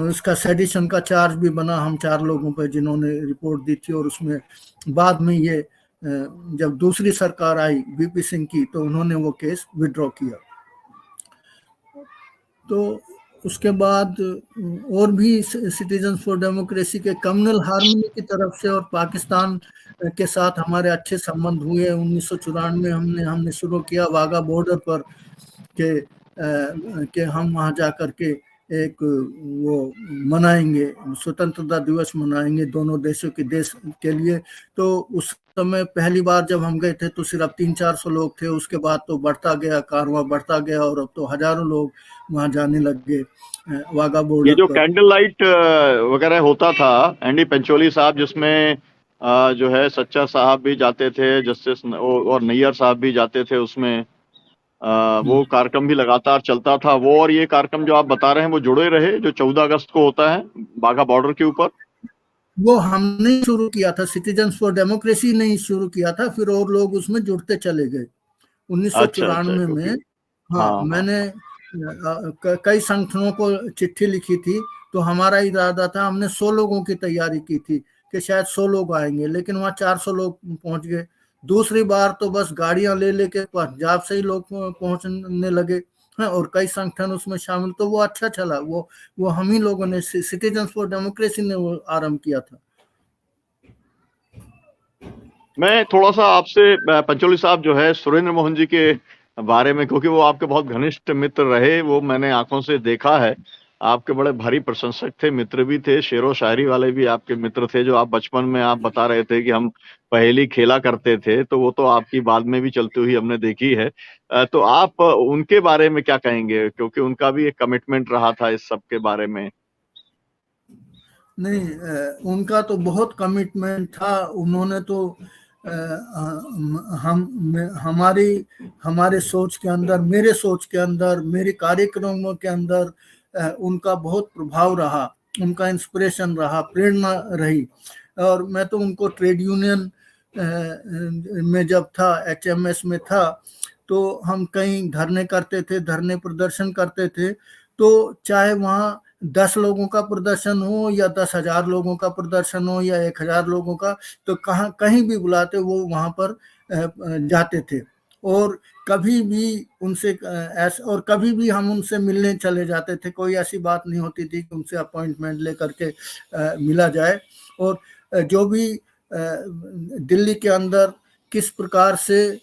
[SPEAKER 2] उसका सेडिशन का चार्ज भी बना, हम 4 लोगों पर जिन्होंने रिपोर्ट दी थी। और उसमें बाद में ये जब दूसरी सरकार आई वीपी सिंह की, तो उन्होंने वो केस विड्रॉ किया। तो उसके बाद और भी सिटीजन्स फॉर डेमोक्रेसी के कम्युनल हार्मनी की तरफ से और पाकिस्तान के साथ हमारे अच्छे संबंध हुए। 1994 में हमने शुरू किया वाघा बॉर्डर पर के हम वहाँ जा कर के एक वो मनाएंगे, स्वतंत्रता दिवस मनाएंगे दोनों देशों के देश के लिए। तो उस समय पहली बार जब हम गए थे तो सिर्फ 300-400 लोग थे, उसके बाद तो बढ़ता गया, कारवां बढ़ता गया, और अब तो हजारों लोग वहाँ जाने लग गए वाघा बॉर्डर।
[SPEAKER 1] ये जो कैंडल लाइट वगैरह होता था, एंडी पंचोली साहब, जिसमें जो है सच्चा साहब भी जाते थे, जस्टिस और नैयर साहब भी जाते थे, उसमें वो कार्यक्रम भी लगातार चलता था। वो और ये कार्यक्रम जो आप बता रहे हैं वो जुड़े रहे, जो 14 अगस्त को होता है बाघा बॉर्डर के ऊपर। वो
[SPEAKER 2] हमने शुरू किया था, सिटीजन्स फॉर डेमोक्रेसी ने शुरू किया था, फिर और लोग उसमें जुड़ते चले गए। 1994 में हाँ, मैंने कई संगठनों को चिट्ठी लिखी थी, तो हमारा इरादा था, हमने 100 लोगों की तैयारी की थी कि शायद 100 लोग आएंगे, लेकिन वहाँ 400 लोग पहुंच गए। दूसरी बार तो बस गाड़ियां ले लेके पंजाब से ही लोग पहुंचने लगे हैं, और कई संगठन उसमें शामिल। तो वो अच्छा चला, वो हम ही लोगों ने, सिटीजन्स फॉर डेमोक्रेसी ने वो आरंभ किया था।
[SPEAKER 1] मैं थोड़ा सा आपसे पंचोली साहब जो है सुरेंद्र मोहन जी के बारे में, क्योंकि वो आपके बहुत घनिष्ठ मित्र रहे, वो मैंने आंखों से देखा है, आपके बड़े भारी प्रशंसक थे, मित्र भी थे, शेरो शायरी वाले भी आपके मित्र थे, जो आप बचपन में आप बता रहे थे कि हम पहेली खेला करते थे, तो वो तो आपकी बाद में भी चलती हुई हमने देखी है। तो आप उनके बारे में क्या कहेंगे, क्योंकि उनका भी एक कमिटमेंट रहा था इस सब के बारे में?
[SPEAKER 2] नहीं, उनका तो बहुत कमिटमेंट था। उन्होंने तो हमारे सोच के अंदर, मेरे सोच के अंदर, मेरे कार्यक्रमों के अंदर उनका बहुत प्रभाव रहा, उनका इंस्पिरेशन रहा, प्रेरणा रही। और मैं तो उनको ट्रेड यूनियन में जब था, HMS में था, तो हम कहीं धरने करते थे, धरने प्रदर्शन करते थे, तो चाहे वहाँ 10 लोगों का प्रदर्शन हो या 10,000 लोगों का प्रदर्शन हो या 1,000 लोगों का, तो कहीं भी बुलाते वो वहाँ पर जाते थे। और कभी भी उनसे और कभी भी हम उनसे मिलने चले जाते थे। कोई ऐसी बात नहीं होती थी कि उनसे अपॉइंटमेंट लेकर के मिला जाए। और जो भी दिल्ली के अंदर किस प्रकार से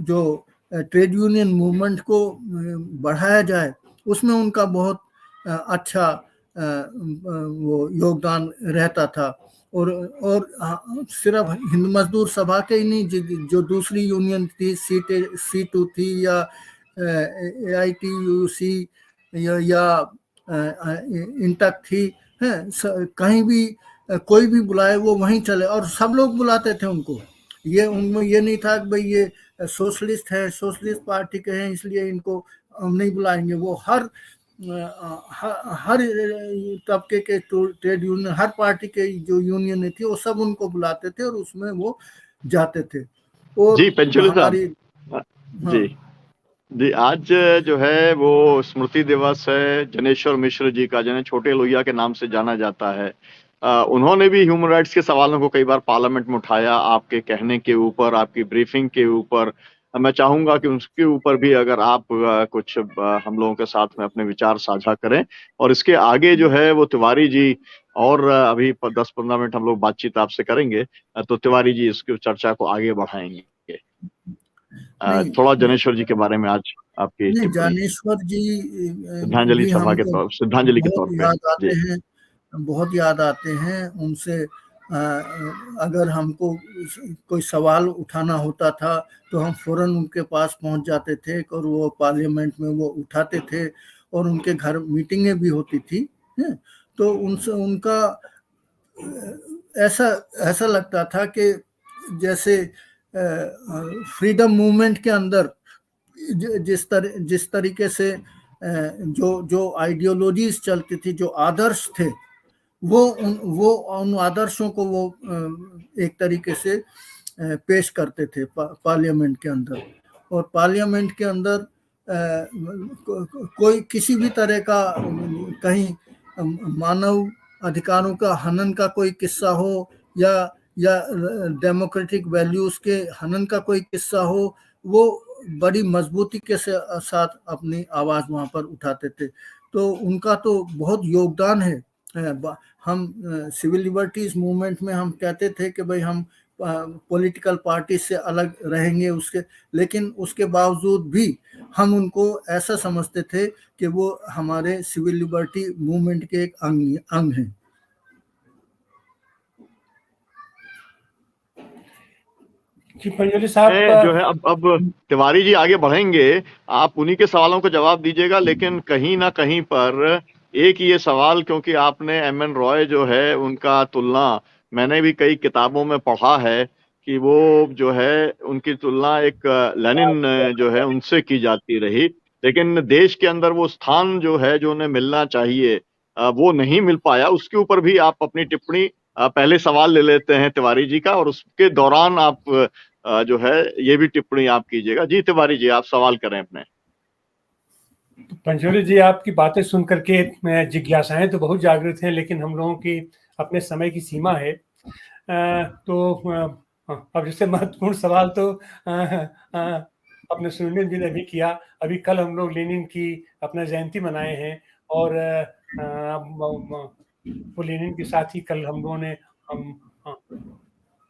[SPEAKER 2] जो ट्रेड यूनियन मूवमेंट को बढ़ाया जाए, उसमें उनका बहुत अच्छा वो योगदान रहता था। और सिर्फ हिंद मजदूर सभा के ही नहीं, जो दूसरी यूनियन थी, C2 थी या AITUC या इंटक थी, कहीं भी कोई भी बुलाए वो वहीं चले, और सब लोग बुलाते थे उनको। उनमें ये नहीं था कि भाई ये सोशलिस्ट है, सोशलिस्ट पार्टी के हैं इसलिए इनको हम नहीं बुलाएंगे। वो हर तबके के ट्रेड यूनियन, हर पार्टी के जो यूनियन थी, वो सब उनको बुलाते थे और उसमें वो जाते थे। और
[SPEAKER 1] जी पंचुली
[SPEAKER 2] हमारी
[SPEAKER 1] जी जी, आज जो है वो स्मृति दिवस है जनेश्वर मिश्र जी का, जिन्हें छोटे लोहिया के नाम से जाना जाता है। उन्होंने भी ह्यूमन राइट्स के सवालों को कई बार पार्लियामेंट में उठाया, आपके कहने के ऊपर, आपकी ब्रीफिंग के ऊपर। मैं चाहूंगा कि उसके ऊपर भी अगर आप कुछ हम लोगों के साथ में अपने विचार साझा करें। और इसके आगे जो है वो तिवारी जी, और अभी 10-15 मिनट हम लोग बातचीत आपसे करेंगे, तो तिवारी जी इसकी चर्चा को आगे बढ़ाएंगे। थोड़ा जनेश्वर जी के बारे में आज आपकी
[SPEAKER 2] नहीं,
[SPEAKER 1] टिप्पणी।
[SPEAKER 2] ज्ञानेश्वर जी
[SPEAKER 1] श्रद्धांजलि
[SPEAKER 2] भी
[SPEAKER 1] सभा के
[SPEAKER 2] हमको
[SPEAKER 1] तौर, श्रद्धांजलि के
[SPEAKER 2] बहुत
[SPEAKER 1] तौर पे।
[SPEAKER 2] याद आते
[SPEAKER 1] जी
[SPEAKER 2] हैं, बहुत याद आते हैं उनसे। अगर हमको कोई सवाल उठाना होता था तो हम फौरन उनके पास पहुंच जाते थे, और वो पार्लियामेंट में वो उठाते थे, और उनके घर मीटिंगें भी होती थी। तो उनसे उनका ऐसा ऐसा लगता था कि जैसे फ्रीडम मूवमेंट के अंदर जिस तरीके से जो आइडियोलॉजीज चलती थी, जो आदर्श थे, वो उन आदर्शों को वो एक तरीके से पेश करते थे पार्लियामेंट के अंदर। और पार्लियामेंट के अंदर कोई किसी भी तरह का कहीं मानव अधिकारों का हनन का कोई किस्सा हो, या डेमोक्रेटिक वैल्यूज के हनन का कोई किस्सा हो, वो बड़ी मजबूती के साथ अपनी आवाज वहां पर उठाते थे। तो उनका तो बहुत योगदान है। हम सिविल लिबर्टीज मूवमेंट में हम कहते थे कि भाई हम पॉलिटिकल पार्टी से अलग रहेंगे, लेकिन उसके बावजूद भी हम उनको ऐसा समझते थे कि वो हमारे सिविल लिबर्टी मूवमेंट के एक अंग हैं।
[SPEAKER 3] पंचोली साहब
[SPEAKER 1] जो है अब तिवारी जी आगे बढ़ेंगे, आप उन्हीं के सवालों को जवाब दीजिएगा। लेकिन कहीं ना कहीं पर एक ये सवाल, क्योंकि आपने MN रॉय जो है उनका तुलना मैंने भी कई किताबों में पढ़ा है कि वो जो है उनकी तुलना एक लेनिन जो है उनसे की जाती रही, लेकिन देश के अंदर वो स्थान जो है जो उन्हें मिलना चाहिए वो नहीं मिल पाया। उसके ऊपर भी आप अपनी टिप्पणी, पहले सवाल ले लेते हैं तिवारी जी का, और उसके दौरान आप जो है ये भी टिप्पणी आप कीजिएगा। जी तिवारी जी, आप सवाल करें अपने।
[SPEAKER 3] पंचोली जी, आपकी बातें सुन करके जिज्ञासाएं तो बहुत जागृत हैं, लेकिन हम लोगों की अपने समय की सीमा है। तो अब जैसे महत्वपूर्ण सवाल तो अपने सुनील जी ने भी किया। अभी कल हम लोग लेनिन की अपना जयंती मनाए हैं, और वो लेनिन के साथ ही कल हम लोगों ने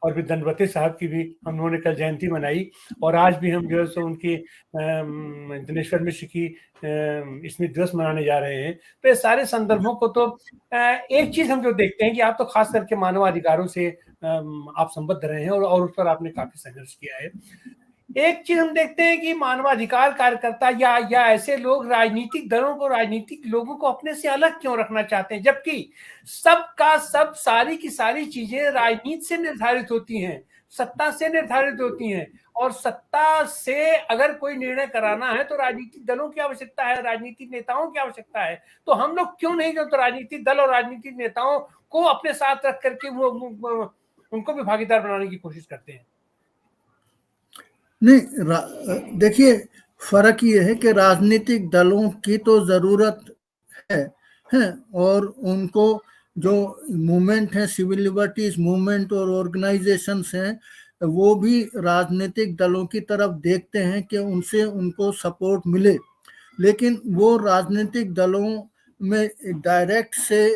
[SPEAKER 3] और भी दंडवते साहब की भी हम लोगों ने कल जयंती मनाई। और आज भी हम जो है सो उनकी जनेश्वर मिश्र की स्मृति दिवस मनाने जा रहे हैं। तो ये सारे संदर्भों को तो एक चीज हम जो देखते हैं कि आप तो खास करके मानवाधिकारों से आप संबद्ध रहे हैं, और उस पर आपने काफी संघर्ष किया है। एक चीज हम देखते हैं कि मानवाधिकार कार्यकर्ता या ऐसे लोग राजनीतिक दलों को, राजनीतिक लोगों को अपने से अलग क्यों रखना चाहते हैं, जबकि सबका सब सारी की सारी चीजें राजनीति से निर्धारित होती हैं, सत्ता से निर्धारित होती हैं, और सत्ता से अगर कोई निर्णय कराना है तो राजनीतिक दलों की आवश्यकता है, राजनीतिक नेताओं की आवश्यकता है। तो हम लोग क्यों नहीं, जो तो राजनीतिक दल और राजनीतिक नेताओं को अपने साथ रख करके वो उनको भी भागीदार बनाने की कोशिश करते हैं।
[SPEAKER 2] नहीं, देखिए फर्क ये है कि राजनीतिक दलों की तो जरूरत है और उनको जो मूवमेंट है, सिविल लिबर्टीज मूवमेंट और ऑर्गेनाइजेशंस हैं, वो भी राजनीतिक दलों की तरफ देखते हैं कि उनसे उनको सपोर्ट मिले, लेकिन वो राजनीतिक दलों में डायरेक्ट से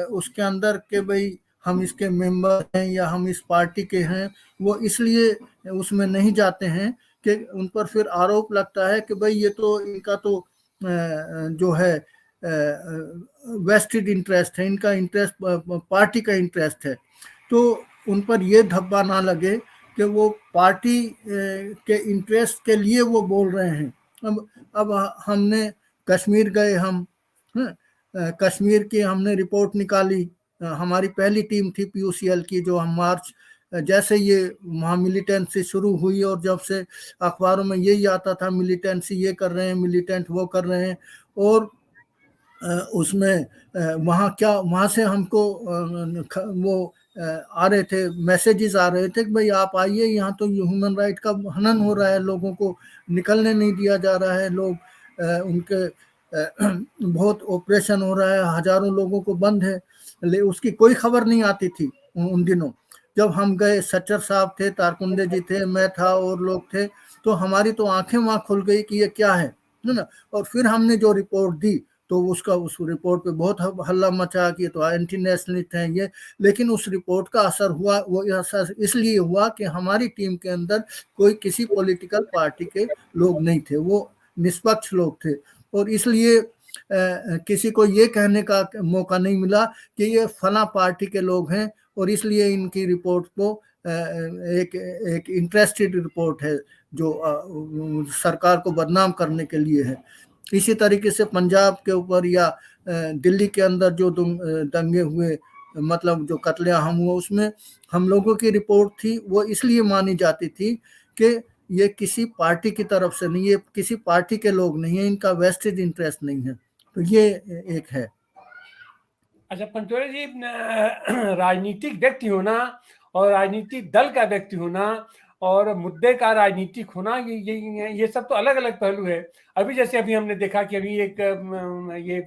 [SPEAKER 2] उसके अंदर के भाई हम इसके मेंबर हैं या हम इस पार्टी के हैं, वो इसलिए उसमें नहीं जाते हैं कि उन पर फिर आरोप लगता है कि भाई ये तो इनका तो जो है वेस्टेड इंटरेस्ट है, इनका इंटरेस्ट पार्टी का इंटरेस्ट है, तो उन पर ये धब्बा ना लगे कि वो पार्टी के इंटरेस्ट के लिए वो बोल रहे हैं। अब हमने कश्मीर गए, हम कश्मीर की हमने रिपोर्ट निकाली, हमारी पहली टीम थी PUCL की, जो हम मार्च जैसे ये वहाँ मिलिटेंसी शुरू हुई और जब से अखबारों में यही आता था मिलिटेंसी ये कर रहे हैं, मिलिटेंट वो कर रहे हैं, और उसमें वहाँ से हमको वो आ रहे थे, मैसेजेस आ रहे थे कि भाई आप आइए, यहाँ तो ह्यूमन राइट का हनन हो रहा है, लोगों को निकलने नहीं दिया जा रहा है, लोग उनके बहुत ऑपरेशन हो रहा है, हजारों लोगों को बंद है, उसकी कोई खबर नहीं आती थी उन दिनों। जब हम गए, सच्चर साहब थे, तारकुंडे जी थे, मैं था और लोग थे, तो हमारी तो आंखें वहां खुल गई कि ये क्या है ना। और फिर हमने जो रिपोर्ट दी तो उस रिपोर्ट पे बहुत हल्ला मचा कि तो एंटी नेशनलिस्ट हैं ये, लेकिन उस रिपोर्ट का असर हुआ, वो असर इसलिए हुआ कि हमारी टीम के अंदर कोई किसी पॉलिटिकल पार्टी के लोग नहीं थे, वो निष्पक्ष लोग थे, और इसलिए किसी को ये कहने का मौका नहीं मिला कि ये फला पार्टी के लोग हैं और इसलिए इनकी रिपोर्ट को एक इंटरेस्टेड रिपोर्ट है जो सरकार को बदनाम करने के लिए है। इसी तरीके से पंजाब के ऊपर या दिल्ली के अंदर जो दंगे हुए, मतलब जो कत्लेआम हुआ, उसमें हम लोगों की रिपोर्ट थी, वो इसलिए मानी जाती थी कि ये किसी पार्टी की तरफ से नहीं, ये किसी पार्टी के लोग नहीं है, इनका वेस्टेड इंटरेस्ट नहीं है, तो ये एक है।
[SPEAKER 3] अच्छा पंचोले जी, राजनीतिक व्यक्ति होना और राजनीतिक दल का व्यक्ति होना और मुद्दे का राजनीतिक होना, ये सब तो अलग अलग पहलू है। अभी जैसे अभी हमने देखा कि अभी एक ये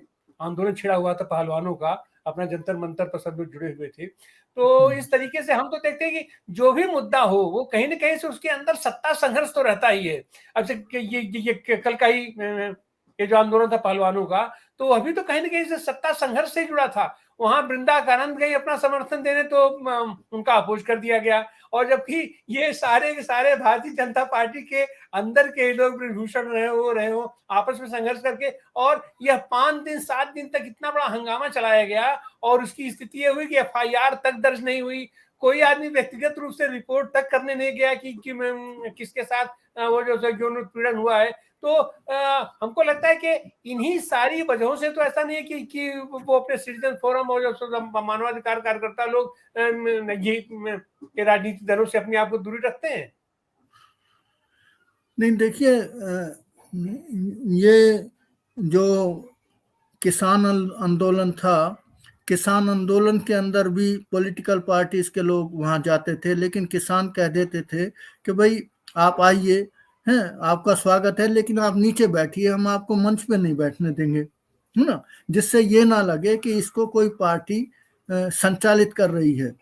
[SPEAKER 3] आंदोलन छिड़ा हुआ था पहलवानों का, अपना जंतर मंतर पर सब लोग जुड़े हुए थे, तो इस तरीके से हम तो देखते हैं कि जो भी मुद्दा हो वो कहीं ना कहीं से उसके अंदर सत्ता संघर्ष तो रहता ही है। अब से ये कल का ही ये जो आंदोलन था पहलवानों का, तो अभी तो कहीं ना कहीं से सत्ता संघर्ष से जुड़ा था। वहां वृंदा कानंद गई अपना समर्थन देने तो उनका अपोज कर दिया गया, और जबकि ये सारे के सारे भारतीय जनता पार्टी के अंदर के लोग विभूषण रहे हो आपस में संघर्ष करके, और यह 5 दिन 7 दिन तक इतना बड़ा हंगामा चलाया गया, और उसकी स्थिति ये हुई कि FIR तक दर्ज नहीं हुई, कोई आदमी व्यक्तिगत रूप से रिपोर्ट तक करने नहीं गया कि किसके साथ वो जो उत्पीड़न हुआ है। तो हमको लगता है कि इन्हीं सारी वजहों से तो ऐसा नहीं है कि वो अपने सिटीजन फोरम और जो मानवाधिकार कार्यकर्ता लोग ये राजनीतिक दलों से अपने आप को दूरी रखते हैं।
[SPEAKER 2] नहीं, देखिए ये जो किसान आंदोलन था, किसान आंदोलन के अंदर भी पॉलिटिकल पार्टीज के लोग वहां जाते थे, लेकिन किसान कह देते थे कि भाई आप आइए, हैं, आपका स्वागत है, लेकिन आप नीचे बैठिए, हम आपको मंच पे नहीं बैठने देंगे, है ना, जिससे ये ना लगे कि इसको कोई पार्टी संचालित कर रही है।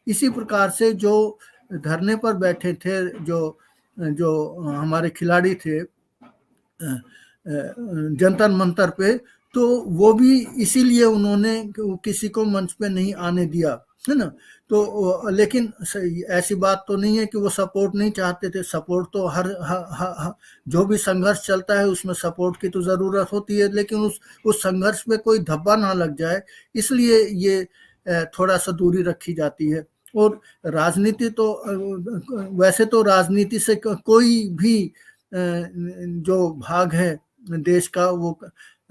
[SPEAKER 2] इसी प्रकार से जो धरने पर बैठे थे, जो हमारे खिलाड़ी थे जंतर मंतर पे, तो वो भी इसीलिए उन्होंने किसी को मंच पे नहीं आने दिया, है ना। तो लेकिन ऐसी बात तो नहीं है कि वो सपोर्ट नहीं चाहते थे, सपोर्ट तो हर जो भी संघर्ष चलता है उसमें सपोर्ट की तो जरूरत होती है, लेकिन उस संघर्ष में कोई धब्बा ना लग जाए, इसलिए ये थोड़ा सा दूरी रखी जाती है। और राजनीति तो वैसे तो राजनीति से कोई भी जो भाग है देश का, वो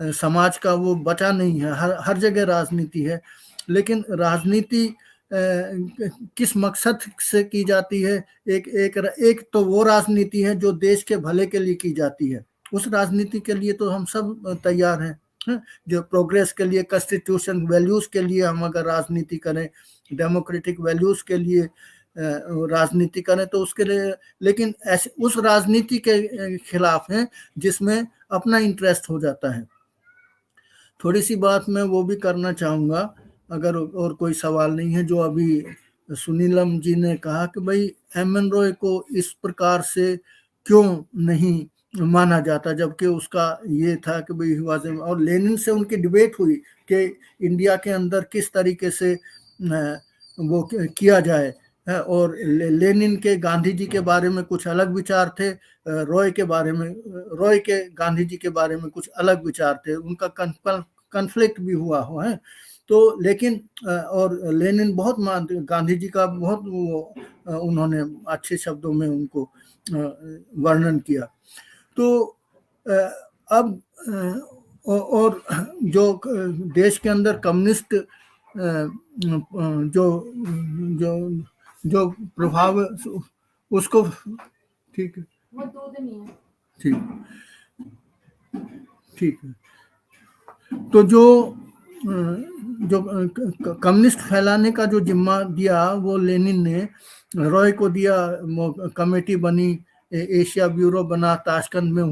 [SPEAKER 2] समाज का, वो बचा नहीं है। हर जगह राजनीति है, लेकिन राजनीति किस मकसद से की जाती है? एक तो वो राजनीति है जो देश के भले के लिए की जाती है। उस राजनीति के लिए तो हम सब तैयार हैं, जो प्रोग्रेस के लिए, कॉन्स्टिट्यूशन वैल्यूज के लिए हम अगर राजनीति करें, डेमोक्रेटिक वैल्यूज के लिए राजनीति करें तो उसके लिए, लेकिन ऐसे उस राजनीति के खिलाफ हैं जिसमें अपना इंटरेस्ट हो जाता है। थोड़ी सी बात मैं वो भी करना चाहूँगा, अगर और कोई सवाल नहीं है। जो अभी सुनीलम जी ने कहा कि भाई एम.एन. रॉय को इस प्रकार से क्यों नहीं माना जाता, जबकि उसका ये था कि भाई वाज, और लेनिन से उनकी डिबेट हुई कि इंडिया के अंदर किस तरीके से वो किया जाए, और लेनिन के गांधी जी के बारे में कुछ अलग विचार थे, रॉय के गांधी जी के बारे में कुछ अलग विचार थे, उनका कन्फ्लिक्ट भी हुआ हो है। तो लेकिन और लेनिन बहुत गांधी जी का बहुत उन्होंने अच्छे शब्दों में उनको वर्णन किया। तो अब और जो देश के अंदर कम्युनिस्ट जो जो जो प्रभाव उसको, ठीक है, ठीक है। तो जो कम्युनिस्ट फैलाने का जो जिम्मा दिया वो लेनिन ने रॉय को दिया। कमेटी बनी, एशिया ब्यूरो बना, ताशकंद में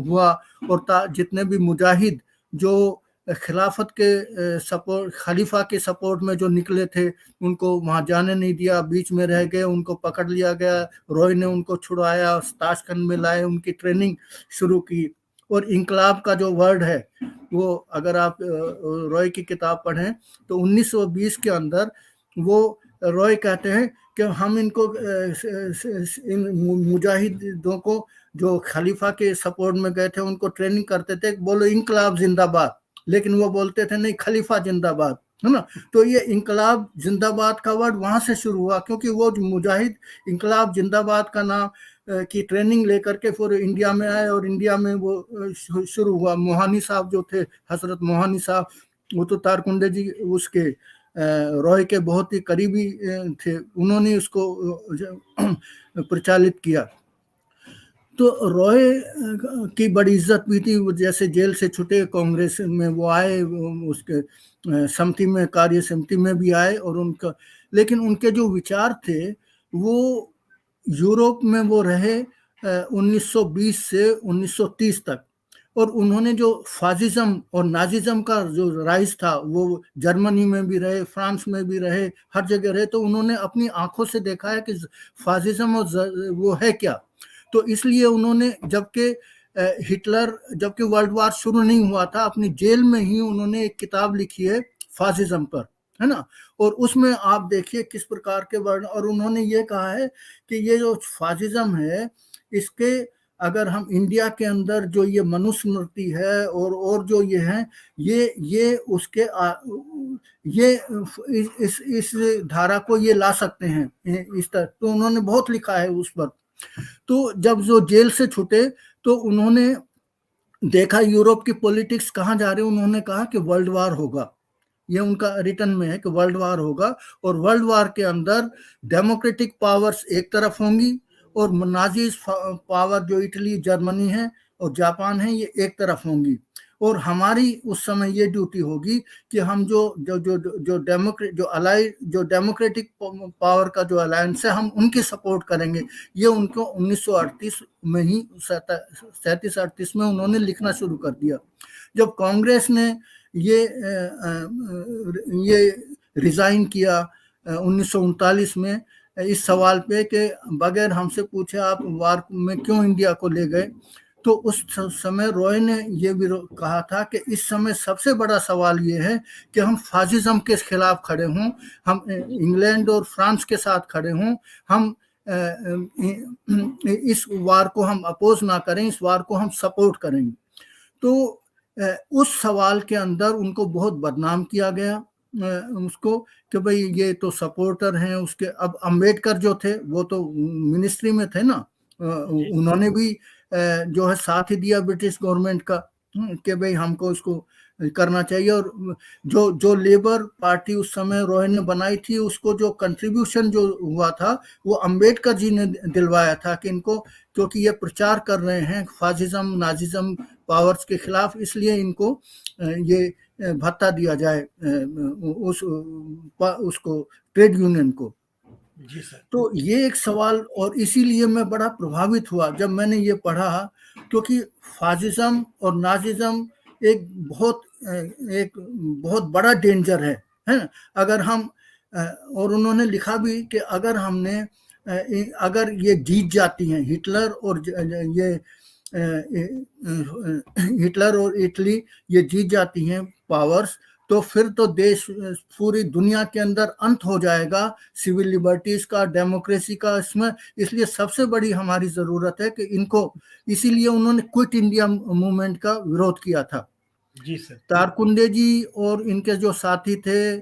[SPEAKER 2] हुआ और जितने भी मुजाहिद जो खिलाफत के सपोर्ट, खलीफा के सपोर्ट में जो निकले थे, उनको वहां जाने नहीं दिया, बीच में रह गए, उनको पकड़ लिया गया। रॉय ने उनको छुड़ाया, ताशकंद में लाए, उनकी ट्रेनिंग शुरू की। और इंकलाब का जो वर्ड है वो, अगर आप रॉय की किताब पढ़ें तो 1920 के अंदर वो रॉय कहते हैं कि हम इनको इन मुजाहिदों को जो खलीफा के सपोर्ट में गए थे उनको ट्रेनिंग करते थे, बोलो इंकलाब जिंदाबाद, लेकिन वो बोलते थे नहीं, खलीफा जिंदाबाद, है ना। तो ये इंकलाब जिंदाबाद का वर्ड वहां से शुरू हुआ, क्योंकि वो मुजाहिद इंकलाब जिंदाबाद का नाम की ट्रेनिंग लेकर के फिर इंडिया में आए, और इंडिया में वो शुरू हुआ। मोहानी साहब जो थे, हजरत मोहानी साहब, वो तो तारकुंडे जी उसके रॉय के बहुत ही करीबी थे, उन्होंने उसको प्रचालित किया। तो रॉय की बड़ी इज्जत भी थी। जैसे जेल से छूटे, कांग्रेस में वो आए, उसके समिति में, कार्य समिति में भी आए, और उनका, लेकिन उनके जो विचार थे वो यूरोप में वो रहे 1920 से 1930 तक। और उन्होंने जो फासिज्म और नाजिज्म का जो राइज था वो जर्मनी में भी रहे, फ्रांस में भी रहे, हर जगह रहे। तो उन्होंने अपनी आंखों से देखा है कि फासिज्म और वो है क्या। तो इसलिए उन्होंने, जबकि हिटलर, जबकि वर्ल्ड वार शुरू नहीं हुआ था, अपनी जेल में ही उन्होंने एक किताब लिखी है फासिज्म पर, है ना। और उसमें आप देखिए किस प्रकार के वर्ण, और उन्होंने ये कहा है कि ये जो फासिज्म है, इसके अगर हम इंडिया के अंदर जो ये मनुस्मृति है और जो ये है, ये उसके ये इस धारा को ये ला सकते हैं इस तरह। तो उन्होंने बहुत लिखा है उस पर। तो जब जो जेल से छूटे तो उन्होंने देखा यूरोप की पॉलिटिक्स कहाँ जा रही है, उन्होंने कहा कि वर्ल्ड वार होगा। ये उनका रिटर्न में है कि वर्ल्ड वार होगा, और वर्ल्ड वार के अंदर डेमोक्रेटिक पावर्स एक तरफ होंगी और नाजी पावर जो इटली, जर्मनी है और जापान है, ये एक तरफ होंगी। और हमारी उस समय ये ड्यूटी होगी कि हम जो डेमोक्रेटिक पावर का जो अलायंस है, हम उनकी सपोर्ट करेंगे। ये उनको 1938 में ही, 37-38 में उन्होंने लिखना शुरू कर दिया। जब कांग्रेस ने ये रिजाइन किया 1939 में, इस सवाल पे कि बगैर हमसे पूछे आप वार में क्यों इंडिया को ले गए, तो उस समय रॉय ने ये भी कहा था कि इस समय सबसे बड़ा सवाल ये है कि हम फासिज्म के खिलाफ खड़े हों, हम इंग्लैंड और फ्रांस के साथ खड़े हों, हम इस वार को हम अपोज ना करें, इस वार को हम सपोर्ट करेंगे। तो उस सवाल के अंदर उनको बहुत बदनाम किया गया, उसको कि भाई ये तो सपोर्टर हैं उसके। अब अंबेडकर जो थे वो तो मिनिस्ट्री में थे ना, उन्होंने भी जो है साथ ही दिया ब्रिटिश गवर्नमेंट का कि भाई हमको इसको करना चाहिए। और जो जो लेबर पार्टी उस समय रॉय ने बनाई थी, उसको जो कंट्रीब्यूशन जो हुआ था वो अंबेडकर जी ने दिलवाया था कि इनको, क्योंकि ये प्रचार कर रहे हैं फासिज्म नाजिज्म पावर्स के खिलाफ, इसलिए इनको ये भत्ता दिया जाए उसको ट्रेड यूनियन को।
[SPEAKER 3] जी सर।
[SPEAKER 2] तो ये एक सवाल, और इसीलिए मैं बड़ा प्रभावित हुआ जब मैंने ये पढ़ा, क्योंकि फासिज्म और नाजिज्म एक बहुत बड़ा डेंजर है ना। अगर हम और उन्होंने लिखा भी कि अगर हमने अगर ये जीत जाती हैं हिटलर और इटली ये जीत जाती हैं पावर्स, तो फिर तो देश पूरी दुनिया के अंदर अंत हो जाएगा सिविल लिबर्टीज का, डेमोक्रेसी का इसमें। इसलिए सबसे बड़ी हमारी जरूरत है कि इनको, इसीलिए उन्होंने क्विट इंडिया मूवमेंट का विरोध किया था।
[SPEAKER 3] जी सर।
[SPEAKER 2] तारकुंडे जी और इनके जो साथी थे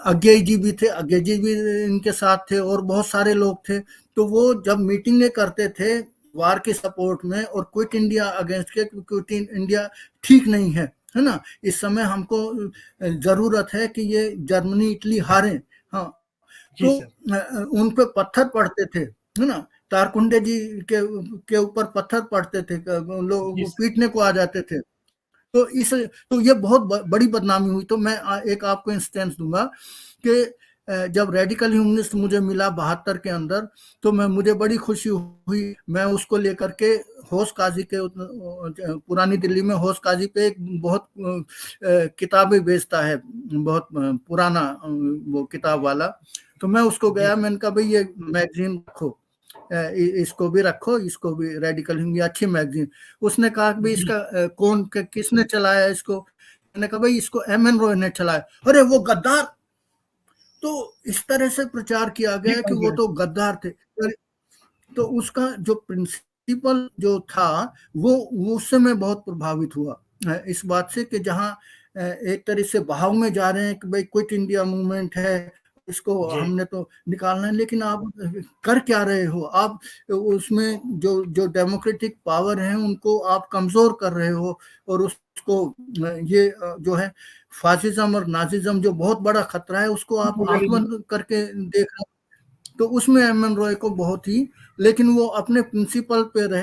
[SPEAKER 2] अज्ञे जी भी थे, अज्ञे जी भी इनके साथ थे और बहुत सारे लोग थे। तो वो जब मीटिंगें करते थे वार के सपोर्ट में और क्विट इंडिया अगेंस्ट के, क्विट इंडिया ठीक नहीं है ना, इस समय हमको जरूरत है कि ये जर्मनी इटली हारे। हाँ, तो उन पे पत्थर पड़ते थे है ना, तारकुंडे जी के ऊपर पत्थर पड़ते थे, लोग पीटने को आ जाते थे। तो ये बहुत बड़ी बदनामी हुई। तो मैं एक आपको इंस्टेंस दूंगा कि जब रेडिकल ह्यूमनिस्ट मुझे मिला 72 के अंदर, तो मुझे बड़ी खुशी हुई। मैं उसको लेकर के होश काजी के पुरानी दिल्ली में होश काजी पे एक बहुत किताबें बेचता है, बहुत पुराना वो किताब वाला। तो मैं उसको गया, मैंने कहा भाई ये मैगजीन रखो, इसको भी रखो, इसको भी, रेडिकल हिंदी अच्छी मैगजीन। उसने कहा कि भाई इसका कौन किसने चलाया इसको? मैंने कहा भाई इसको एम.एन. रॉय ने चलाया। अरे वो गद्दार! तो इस तरह से प्रचार किया गया कि वो तो गद्दार थे। तो उसका जो प्रिंसिपल जो था वो उससे मैं बहुत प्रभावित हुआ इस बात से कि जहाँ एक तरह से बहाव में जा रहे हैं कि भाई क्विट इंडिया मूवमेंट है, इसको हमने तो निकालना है, लेकिन आप कर क्या रहे हो? आप उसमें जो डेमोक्रेटिक पावर है उनको आप कमजोर कर रहे हो, और उसको ये जो है फासिज्म और नाजिज्म जो बहुत बड़ा खतरा है उसको आप आंख बंद करके देख रहे हो। तो उसमें एम.एन. रॉय को बहुत ही, लेकिन वो अपने प्रिंसिपल पे रहे।